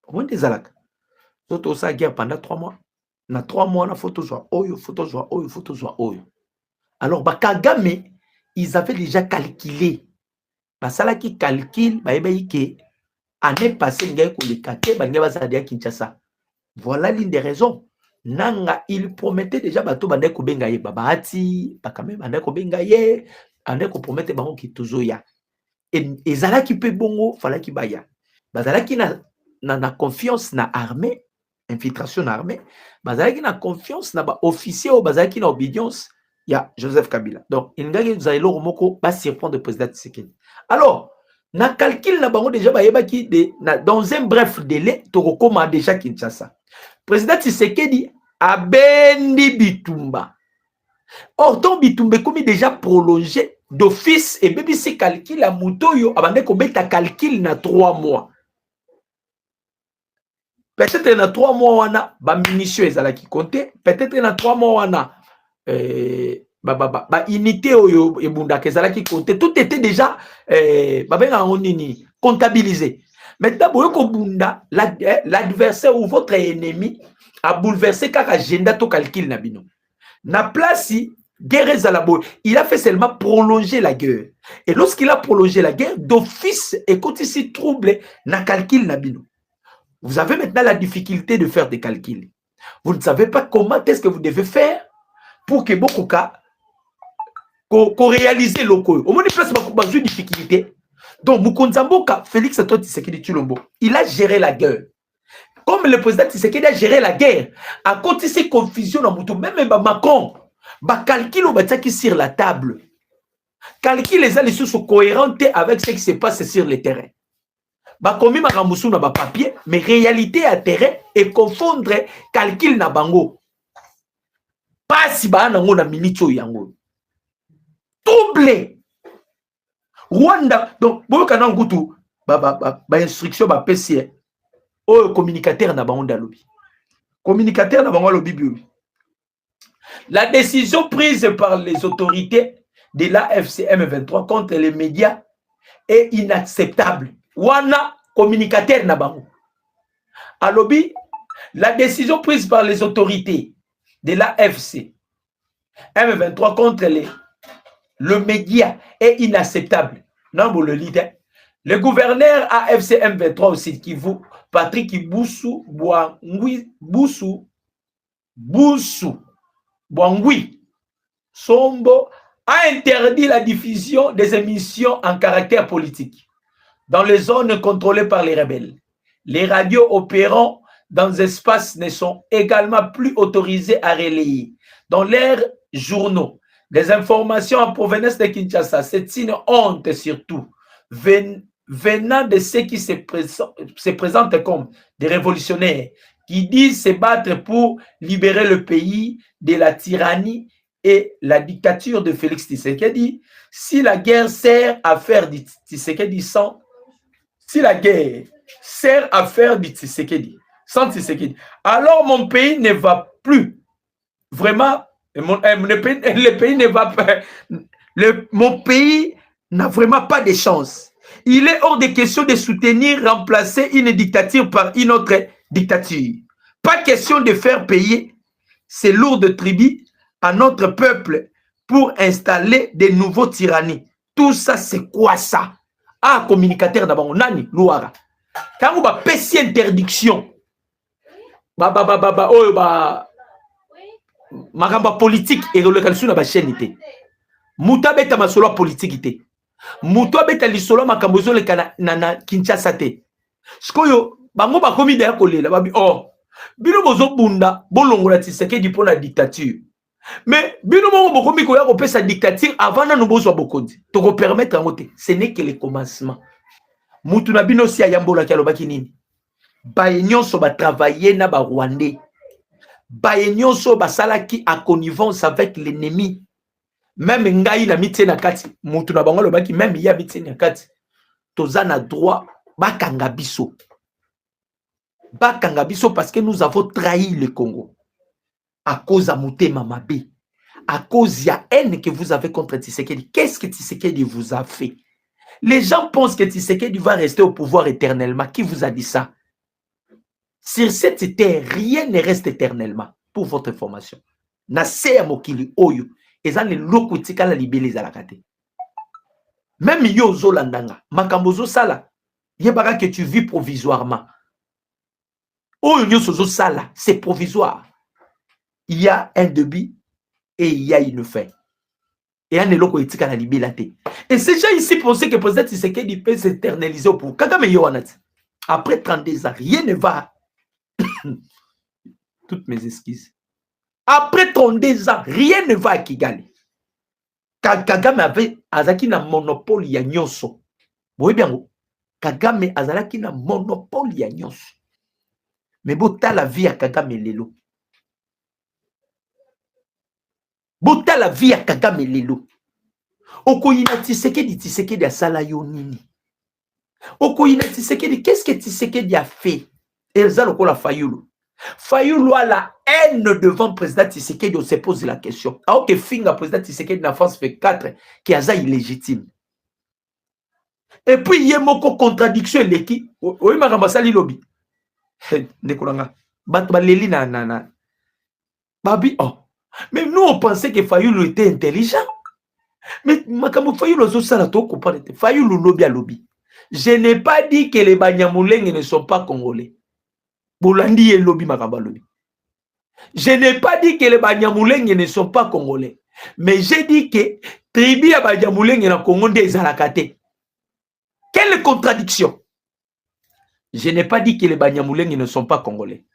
On des alaka. To sala guerre pendant 3 mois. Na 3 mois na photo joie oyo, photo joie oyo, photo joie oyo. Alors ba Kagame, ils avaient déjà calculé. Basala qui calcule, ba ebe ke année passée, Kinshasa. Voilà l'une des raisons. Nanga, il promettait déjà bato bandeko bengaye babati, bakame bandeko bengaye, andeko promettait bango ki tozoya. Et zala qui peut bongo, fala ki baya. Bazala qui na confiance na armée, infiltration na armée, bazala qui na confiance na ba officier ou bazala qui na obédience, ya Joseph Kabila. Donc, il ngaki zailo romoko ba surprendre le président Tshisekedi. Alors, na calcul na bango déjà dans un bref délai tokokoma déjà Kinshasa. Président Tshisekedi a bendi bitumba. Or ton bitumba comme déjà prolongé d'office et même si calcul a mutoyo abande ko beta calcul na 3 mois. Peut-être na 3 mois wana ba munitions ezala ki compter, peut-être na 3 mois wana unité oyo ebunda kezala ki compter, tout était déjà comptabilisé. Maintenant boyoko bunda l'adversaire ou votre ennemi a bouleversé car agenda to calcul na bino. Na place guerre ezalabo, il a fait seulement prolonger la guerre. Et lorsqu'il a prolongé la guerre, d'office et quand ici trouble na calcul na bino. Vous avez maintenant la difficulté de faire des calculs. Vous ne savez pas comment est-ce que vous devez faire pour que beaucoup qu'on réalise le coup. Au moins, il y a une difficulté. Donc, Mukonzamboka, Félix Tshisekedi Tshilombo, il a géré la guerre. Comme le président Tshisekedi a géré la guerre, à côté de ces confusions, même Macron, calcul sur la table. Calcul les alliés sont cohérents avec ce qui se passe sur le terrain. Bakomi makambusu na papier, mais réalité à terrain et confondre calcul na bango. Pas si ba nango na minito yango. Doublé. Rwanda, donc boyoka na ngutu ba instruction ba PC o communicateur na bango lobby. Communicateur na bango lobby bi. La décision prise par les autorités de l'AFC M23 contre les médias est inacceptable. Wana communicateur na bango. À lobby, la décision prise par les autorités de l'AFC M23 contre le média est inacceptable. Non, le leader. Le gouverneur AFC M23 aussi, qui vous, Patrick Boussou, Bouangui, Sombo, a interdit la diffusion des émissions en caractère politique dans les zones contrôlées par les rebelles. Les radios opérant dans des espaces ne sont également plus autorisées à relayer dans leurs journaux des informations en provenance de Kinshasa. C'est une honte surtout venant de ceux qui se présentent comme des révolutionnaires, qui disent se battre pour libérer le pays de la tyrannie et la dictature de Félix Tshisekedi, si la guerre sert à faire du Tshisekedi sans... Si la guerre sert à faire du Tshisekedi sans Tshisekedi, alors mon pays ne va plus vraiment... le pays ne va pas... mon pays n'a vraiment pas de chance. Il est hors de question de soutenir, remplacer une dictature par une autre dictature. Pas question de faire payer ces lourdes tribus à notre peuple pour installer de nouveaux tyrannies. Tout ça, c'est quoi ça? Ah, communicateur d'abord, nani, Louara. Quand on a pété interdiction, magamba politique et relocalisation na ba chaîne ité. Muta beta masolo politique ité. Muta beta lisolo makambozo le na Kinshasa té. Skoyo bango ba komi da kolela babi oh bino bozo bunda bolongola Tshisekedi pour la dictature. Mais bino mo bokomi ko ya ko pesa dictature avant na nobozo bokondi. To ko permettre ngote, ce n'est que le commencement. Mutu na bino si ayambola ki alobaki nini? Ba nyonso ba travailler na ba Rwandais. Bayenyonso basalaki à connivence avec l'ennemi. Même ngai na mitie na kati, mutu na bango lobaki même ya mitie na kati. Toza na droit bakanga biso. Bakanga biso parce que nous avons trahi le Congo. À cause à Mutema Mabe. À cause ya haine que vous avez contre Tshisekedi. Qu'est-ce que Tshisekedi vous a fait? Les gens pensent que Tshisekedi va rester au pouvoir éternellement. Qui vous a dit ça? Sur cette terre, rien ne reste éternellement. Pour votre information. Nasea mokili oyo. Ezan le loko tika la libele za la kate. Même yo zolandanga. Makambozo sala. Yebara que tu vis provisoirement. Oyo nyo sozo sala. C'est provisoire. Il y a un début et il y a une fin. Et un loko tika la libele te. Et ces gens ici pensaient que peut-être Tshisekedi peut s'éterniser au pouvoir. Kagame yo anati. Après 32 ans, rien ne va. Toutes mes excuses. Après 32 ans, rien ne va à Kigali. Kagame avait azaki na monopole ya nyonso. Boye bien, Kagame azalaki na monopole ya nyonso. Mais bota la vie à Kagame lelo. Bota la vie à Kagame lelo. Okoyina Tshisekedi asala yo nini? Okoyina Tshisekedi, qu'est-ce que Tshisekedi a fait? Elza lokola Fayulu. Fayulu a la haine devant le président Tshisekedi, on se pose la question. Alors que Finga, président Tshisekedi, la France fait 4, qui est illégitime. Et puis, il y a une contradiction. Oui, ma ramassali lobby. Nekolanga. Batbaleli na. Babi, oh. Mais nous, on pensait que Fayulu était intelligent. Mais Makamo Fayulu, Fayulu lobby à lobby. Je n'ai pas dit que les Banyamulenge ne sont pas congolais. Bolandi et lobby makamba lobby. Je n'ai pas dit que les Banyamulenge ne sont pas congolais. Mais j'ai dit que tribu ya Banyamulenge na Congo des alakate. Quelle contradiction? Je n'ai pas dit que les Banyamulenge ne sont pas congolais.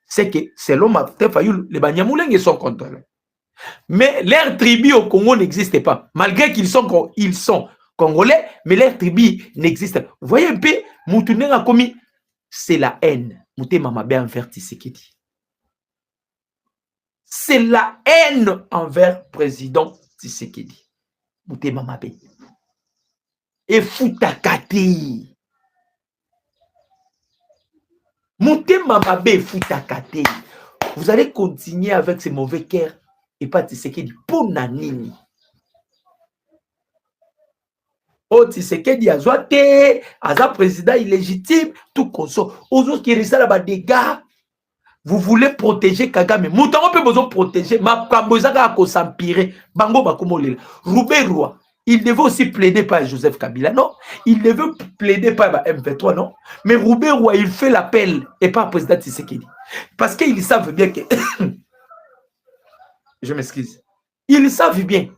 C'est que selon Martin Fayulu, les Banyamulenge sont congolais. Mais leur tribu au Congo n'existe pas. Malgré qu'ils sont congolais, mais leur tribu n'existe pas. Vous voyez un peu, Moutounenga commis, c'est la haine. Moutema Mabe envers Tshisekedi. C'est la haine envers président Tshisekedi. Moutema Mabe. Et Foutakate. Moutema Mabe Foutakate. Vous allez continuer avec ces mauvais cœurs et pas Tshisekedi. Pour Nanini. Oh, Tshisekedi a zoité, Aza président illégitime, tout comme ça. Aux autres qui restent là-bas des gars, vous voulez protéger Kagame. Moutango peut besoin protéger, ma Kambozaka a s'empirer. Bango Bakumolela. Roubaix-Roi, il devait aussi plaider par Joseph Kabila, non? Il devait plaider par M23, non? Mais Roubaix-Roi, il fait l'appel et pas président Tshisekedi. Parce qu'ils savent bien que. Je m'excuse. Ils savent bien.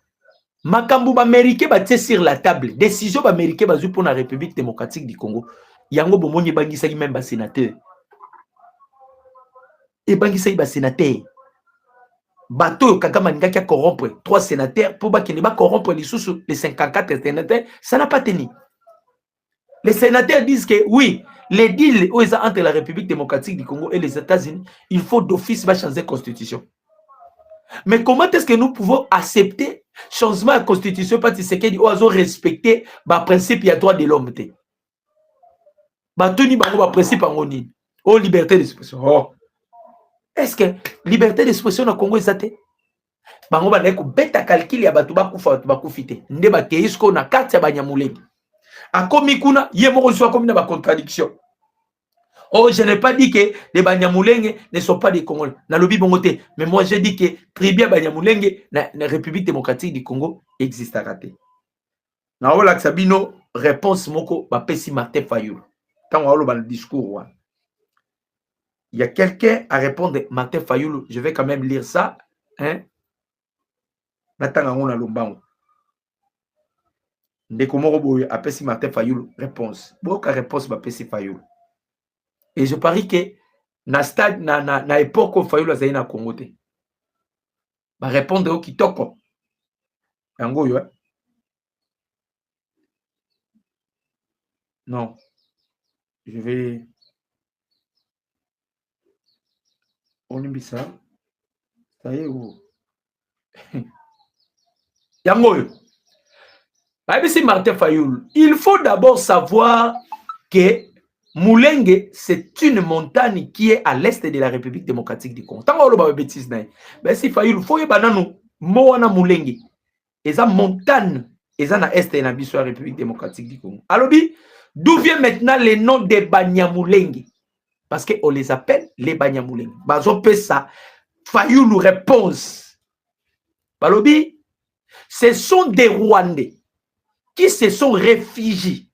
Makambo américain batie sur la table. Décision américaine bazu pour la République démocratique du Congo. Yango bomoni bangisa même ba sénateur. Et bangisa ba sénateur. Bateau Kagame Nga qui a corrompre 3 sénateurs pour ba qui ne pas corrompre les sous les 54 sénateurs, ça n'a pas tenu. Les sénateurs disent que oui, les deals entre la République démocratique du Congo et les États-Unis, il faut d'office changer la constitution. Mais comment est-ce que nous pouvons accepter changement de la constitution parce que c'est qu'ils ont respecté le principe des droits de l'homme? Batuni bango principe en nini? Oh, liberté d'expression. Oh. Est-ce que liberté d'expression au Congo est été? Bango ba ko beta calcul ya batu ba kufa batu ba kufite. Nde ba teisko na carte ya Banyamulenge. Akomi kuna ye moko so akomi na ba contradiction. Oh, je n'ai pas dit que les Banyamulenge ne sont pas des Congolais. Na lobi bongote, mais moi j'ai dit que tribu Banyamulenge na République démocratique du Congo existe à rater. Na ola Sabino réponse moko ba pesi Martin Fayulu. Tant on a le discours. Il y a quelqu'un à répondre, Martin Fayulu, je vais quand même lire ça. Hein? Ndeko moko boye apesi Martin Fayulu réponse. Boka réponse ba pesi Fayulu. Et je parie que na stade na époque où Fayulu azali na Congo te. Ba répondre au kitoko. Yango yo. Non. Je vais on y ça. Ça y est où? Yango yo. Martin Fayulu, il faut d'abord savoir que Mulenge, c'est une montagne qui est à l'est de la République démocratique du Congo. Tant qu'on a bêtise, mais si Fayulu, il faut y banano, Moana Mulenge, et ça montagne, et ça na est de la République démocratique du Congo. Alors, d'où vient maintenant le nom des Banyamulenge? Parce qu'on les appelle les Banyamulenge. Bazo ça, Fayulu réponse. Balobi, ce sont des Rwandais qui se sont réfugiés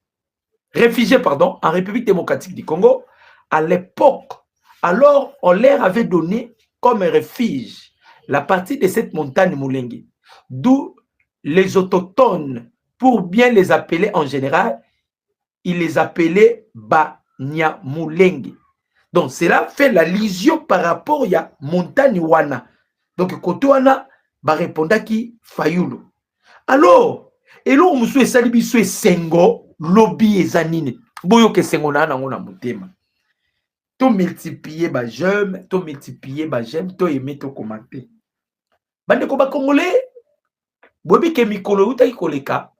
en République démocratique du Congo à l'époque. Alors, on leur avait donné comme refuge la partie de cette montagne Mulenge, d'où les autochtones, pour bien les appeler en général, ils les appelaient Banyamulenge. Donc, cela fait la liaison par rapport à la montagne Wana. Donc, Kotoana va répondre qui Fayulu. Alors, et là, on se salibi sur Sengo, lobby et zanine. Boyo que Sengo na ngona mutema. To multiplier ba j'aime, to multiplier ba j'aime, to aimer, to commenter. Bande ko ba Congolais, bobi ke mikolo uta ikoleka.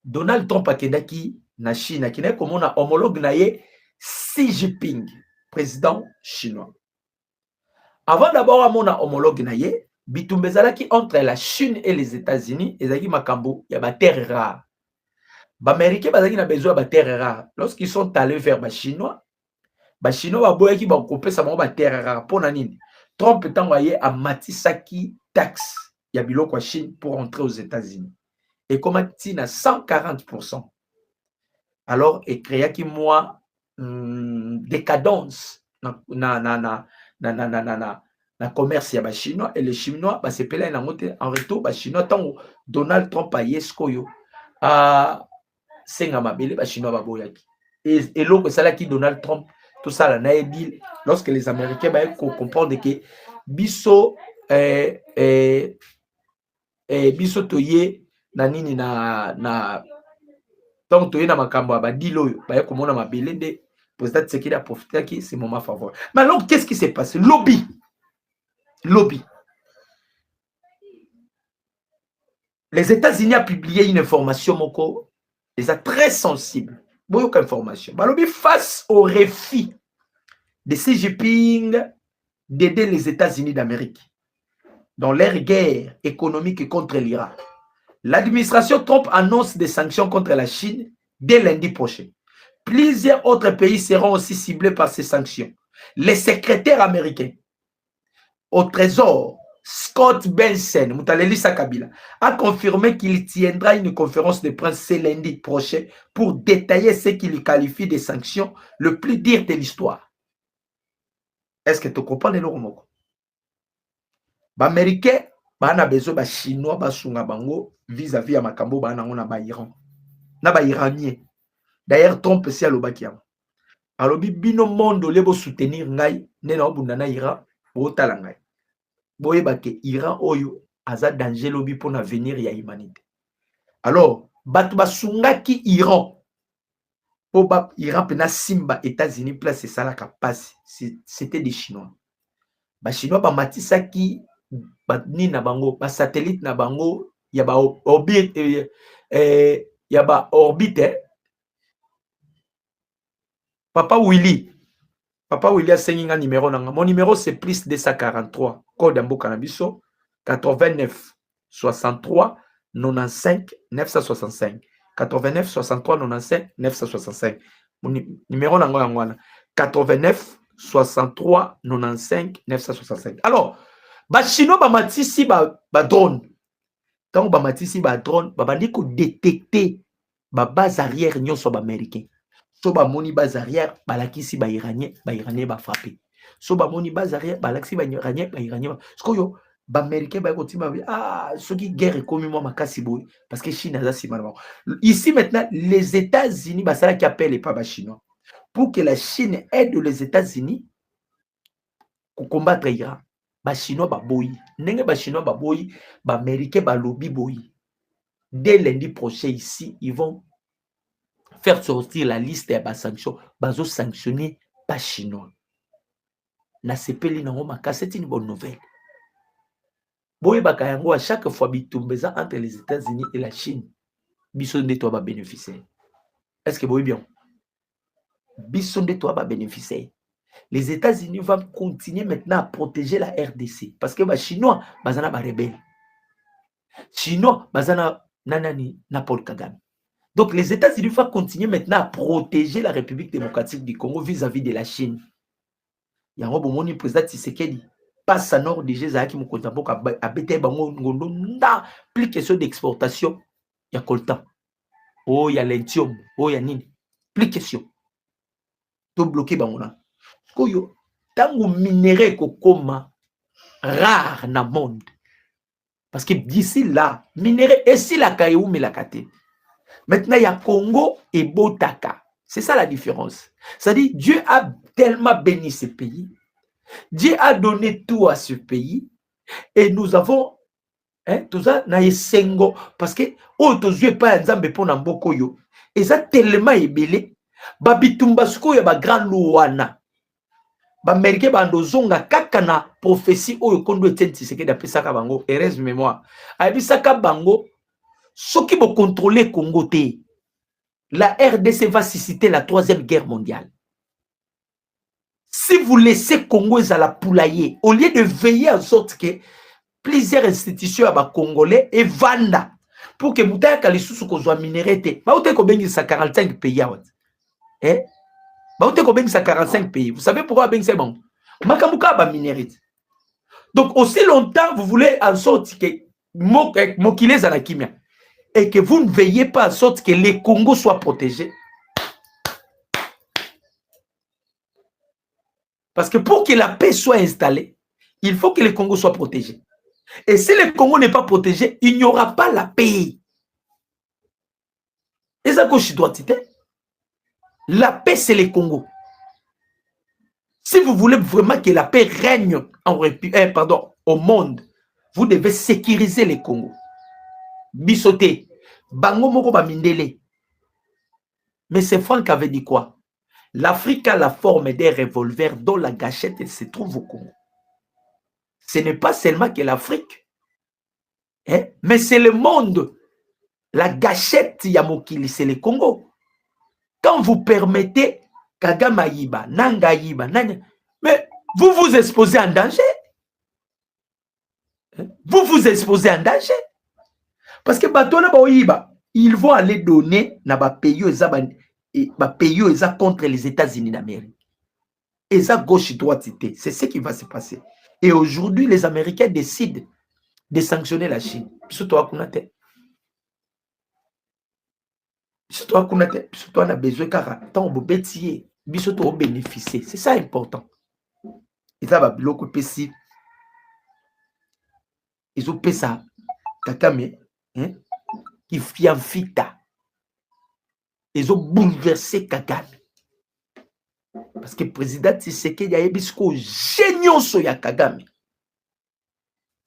Donald Trump akendaki na Chine, akina komona homologue na ye Xi Jinping, président chinois. Avant d'abord à mon homologue na ye, bitumbezalaki entre la Chine et les États-Unis, ezaki makambo ya ba terre rare. Les Américains ont besoin de terres rares. Lorsqu'ils sont allés vers les Chinois ont coupé sa terre rare. Pour Nanine, Trump est envoyé à Matisaki taxe Yabilo kwa Chine pour entrer aux États-Unis. Et comme il a 140%. Alors, il créa qui moi décadence na commerce ya Chinois et les Chinois se pelaient en retour les Chinois tant Donald Trump a yeskoyo a senga mabele ba Chinois ba boyaki et l'autre ça là qui Donald Trump tout ça là na dit lorsque les Américains ba comprendre que biso biso toye na nini na donc toye na makambo ba dilo ba komona mabele de président Tshisekedi a profité qui c'est moment favorable. Mais alors qu'est-ce qui s'est passé? Lobby. Les États-Unis ont publié une information moko très sensible. Beaucoup d'informations. Lobby face au refus de Xi Jinping d'aider les États-Unis d'Amérique dans leur guerre économique contre l'Iran. L'administration Trump annonce des sanctions contre la Chine dès lundi prochain. Plusieurs autres pays seront aussi ciblés par ces sanctions. Les secrétaires américains au Trésor, Scott Bessent, Moutalelisa Kabila, a confirmé qu'il tiendra une conférence de presse ce lundi prochain pour détailler ce qu'il qualifie de sanctions le plus dur de l'histoire. Est-ce que tu comprends le mot? Les Américains ont besoin de Chinois vis-à-vis de Makambo, Iran. Les Iraniens. D'ailleurs, Trump est à l'Obakiam. Alors, bino monde lebo soutenir ngai, nena obundana Iran, botala ngai. Boyeba ke Iran oyo aza danger lobi pour l'avenir ya humanité. Alors, batu basungaki Iran. Oba Iran pena simba États-Unis place ça la passe. C'était des Chinois. Ba Chinois ba matisaki ba ni na bango ba satellite na bango ya ba orbite ya ba orbite. Papa Willy a signé un numéro. Mon numéro c'est plus 243. Code Ambo Cannabiso 89 63 95 965. 89 63 95 965. Mon numéro 89 63 95 965. Alors, ba chinois ba matisi ba drone. Quand ba matisi ba drone, ba bandi ko détecter ba base arrière nyonso ba américain. So ba moni base arrière balakisi ba iranien ba frappé. So ba moni base arrière balakisi ba iranien skoyo ba américain ba kotima ce qui guerre comme moi makasi boy parce que Chine a si mal. Ici maintenant les États-Unis ba ça qui appelle les pas ba chinois pour que la Chine aide les États-Unis pour combattre Iran. Ba chinois ba boy ndenge ba chinois ba boy ba américain ba lobby boy. Dès lundi prochain ici ils vont faire sortir la liste des sanctions, bazo sanctionner pas chinois. Na sepeli na ngoma c'est une bonne nouvelle. Boye bakayango à chaque fois bitumbeza entre les États-Unis et la Chine. Biso de toi va bénéficier. Est-ce que boye bien? Biso de toi va bénéficier. Les États-Unis vont continuer maintenant à protéger la RDC parce que les Chinois bazana ba rebelle. Chinois bazana nanani na Paul Kagame. Donc les États-Unis vont continuer maintenant à protéger la République démocratique du Congo vis-à-vis de la Chine. Il y a un bon président Tshisekedi passe à nord de Jézaki Mokontambo à Bete Bango Ngondo na plus question d'exportation. Il y a coltan. Oh, il y a lithium. Oh, il y a nini. Plus question. Tout bloqué Bangona. Koyo, tango minerai kokoma rare na monde. Parce que d'ici là, minerai et si la caillou mais la kate. Maintenant, il y a Congo et Botaka. C'est ça la différence. C'est-à-dire, Dieu a tellement béni ce pays. Dieu a donné tout à ce pays. Et nous avons, tout ça, parce que, oh, tous yeux pas nzambe pour Namboko yo. Et ça tellement ébélé. Babitumba suko ya ba grand louana. Ba Américain bandozonga kakana prophétie oyo kondo etenti seke da pesaka bango. Heureuse mémoire. Aibisaka bango. Ceux qui vont contrôler Congo, la RDC va susciter la 3e guerre mondiale. Si vous laissez Congo à la poulailler, au lieu de veiller en sorte que plusieurs institutions à Congolais et Vanda, pour que Moutaya Kalisou soit minéré, Baote Kobengi sa 45 pays. Baote Kobengi sa 45 pays. Vous savez pourquoi Bengi c'est bon? Makamuka ba minéré. Donc aussi longtemps vous voulez en sorte que Mokile Zanakimia. Et que vous ne veillez pas en sorte que les Congos soient protégés. Parce que pour que la paix soit installée, il faut que les Congos soient protégés. Et si le Congo n'est pas protégé, il n'y aura pas la paix. Et ça, la paix, c'est les Congos. Si vous voulez vraiment que la paix règne au monde, vous devez sécuriser les Congos. Bisoté. Bango moko ba mindele. Mais c'est Franck avait dit quoi? L'Afrique a la forme des revolvers dont la gâchette se trouve au Congo. Ce n'est pas seulement que l'Afrique, mais c'est le monde. La gâchette Yamokili, c'est le Congo. Quand vous permettez Kagame Ayiba, Nanga Ayiba, mais vous vous exposez en danger. Vous vous exposez en danger. Parce que Batona Baoyiba, ils vont aller donner na ba pays contre les États-Unis d'Amérique. Et ça gauche droite, c'est ce qui va se passer. Et aujourd'hui, les Américains décident de sanctionner la Chine. Surtout à Kunate. Surtout à Kunate. Surtout on a besoin car tant au bétier, surtout au bénéficier. C'est ça important. Et ça va bloquer le PC. Ils ont fait ça. Kakame. Qui fianfita. Ils ont bouleversé Kagame. Parce que le président Tshisekedi a dit que génial ya Kagame.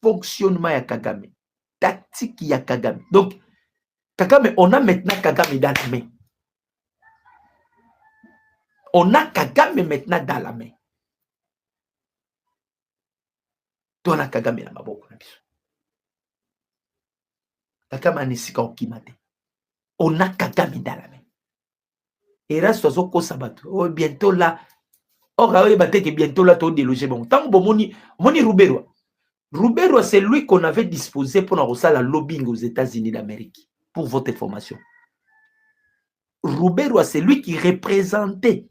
Fonctionnement ya Kagame. Tactique ya Kagame. Donc, Kagame, on a maintenant Kagame dans la main. On a Kagame maintenant dans la main. On a Kagame na maboko na biso. Kagame anisika okimate. On a Kagame dans la main. Et là, sozo ko sabato. Oh, bientôt là. Oh, que bientôt là, tu as délogé. Bon, tant que moni Ruberwa. Ruberwa, c'est lui qu'on avait disposé pour nous faire la lobbying aux États-Unis d'Amérique. Pour votre information. Ruberwa, c'est lui qui représentait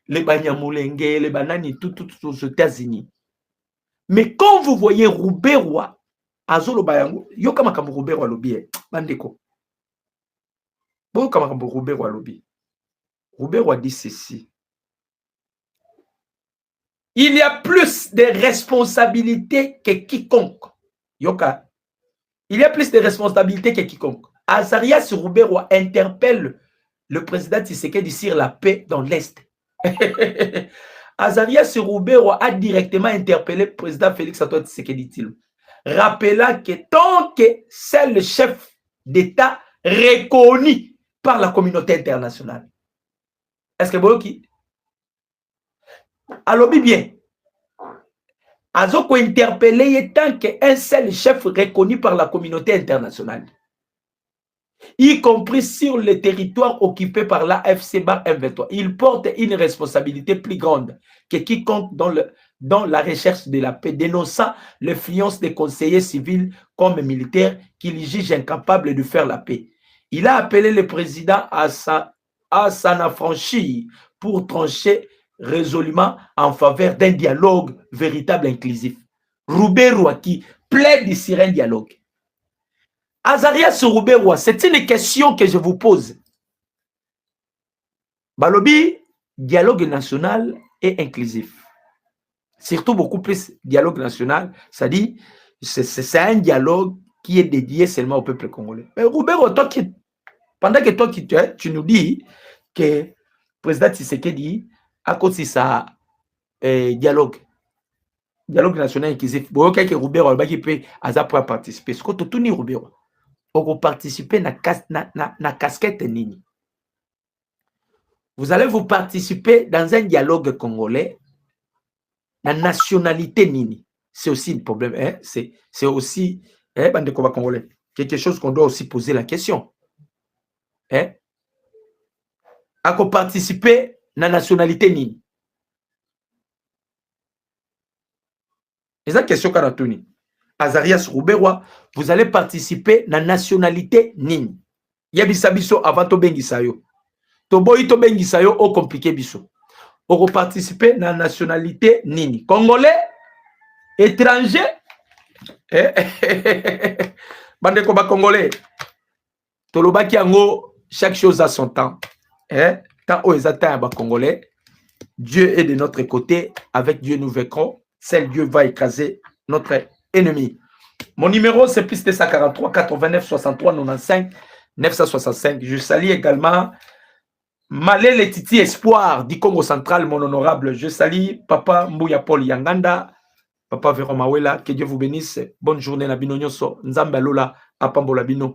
les Banyamulenge, les Banani, tout aux États-Unis. Mais quand vous voyez Ruberwa, Azolo Bayango, yo kama kambu Ruberwa lobby, bandeko. Bo kama kambu Ruberwa lobby. Ruberwa dit ceci. Il y a plus de responsabilités que quiconque. Yoka. Il y a plus de responsabilités que quiconque. Azarias Ruberwa interpelle le président Tshisekedi sur la paix dans l'Est. Azarias Ruberwa a directement interpellé le président Félix Antoine Tshisekedi, rappelant que tant que c'est le chef d'État reconnu par la communauté internationale. Est-ce que vous qui alors bien, Azoko interpellé tant qu'un seul chef reconnu par la communauté internationale, y compris sur le territoire occupé par la FCBA-M23. Il porte une responsabilité plus grande que quiconque dans la recherche de la paix, dénonçant l'influence des conseillers civils comme militaires qu'il juge incapables de faire la paix. Il a appelé le président à s'en affranchir pour trancher résolument en faveur d'un dialogue véritable et inclusif. Ruberwa qui plaide sur un dialogue. Azarias Ruberwa, c'est une question que je vous pose. Balobi, dialogue national et inclusif. Surtout beaucoup plus dialogue national, c'est-à-dire c'est un dialogue qui est dédié seulement au peuple congolais. Mais Ruberwa, pendant que toi tu nous dis que le président Tshisekedi à cause de ça dialogue national inclusif, bon que Ruberwa qui peut pour participer. Ce que tout ni Ruberwa pour participer na casquette nini. Vous allez vous participer dans un dialogue congolais, la nationalité nini. C'est aussi le problème, hein? C'est aussi bande combat congolais. Quelque chose qu'on doit aussi poser la question. Hein? À participer na nationalité nini. C'est la question Karatuni. Azarias Ruberwa, vous allez participer na nationalité nini. Yabisa biso avant to bengisayo. To boy to bengisayo o compliqué biso. Pour participer na nationalité nini. Congolais, étranger. Bande ko ba congolais. Tolobaki yango chaque chose a son temps. Tant aux atteints ba congolais. Dieu est de notre côté. Avec Dieu nous vaincrons. Seul Dieu va écraser notre ennemi. Mon numéro c'est plus 243 89 63 95 965. Je salue également Malé le Titi Espoir du Congo central, mon honorable. Je salue Papa Mbouya Paul Yanganda, Papa Véron Mawela. Que Dieu vous bénisse. Bonne journée Nabino Nyoso. Nzamba Lola Apambola Bino.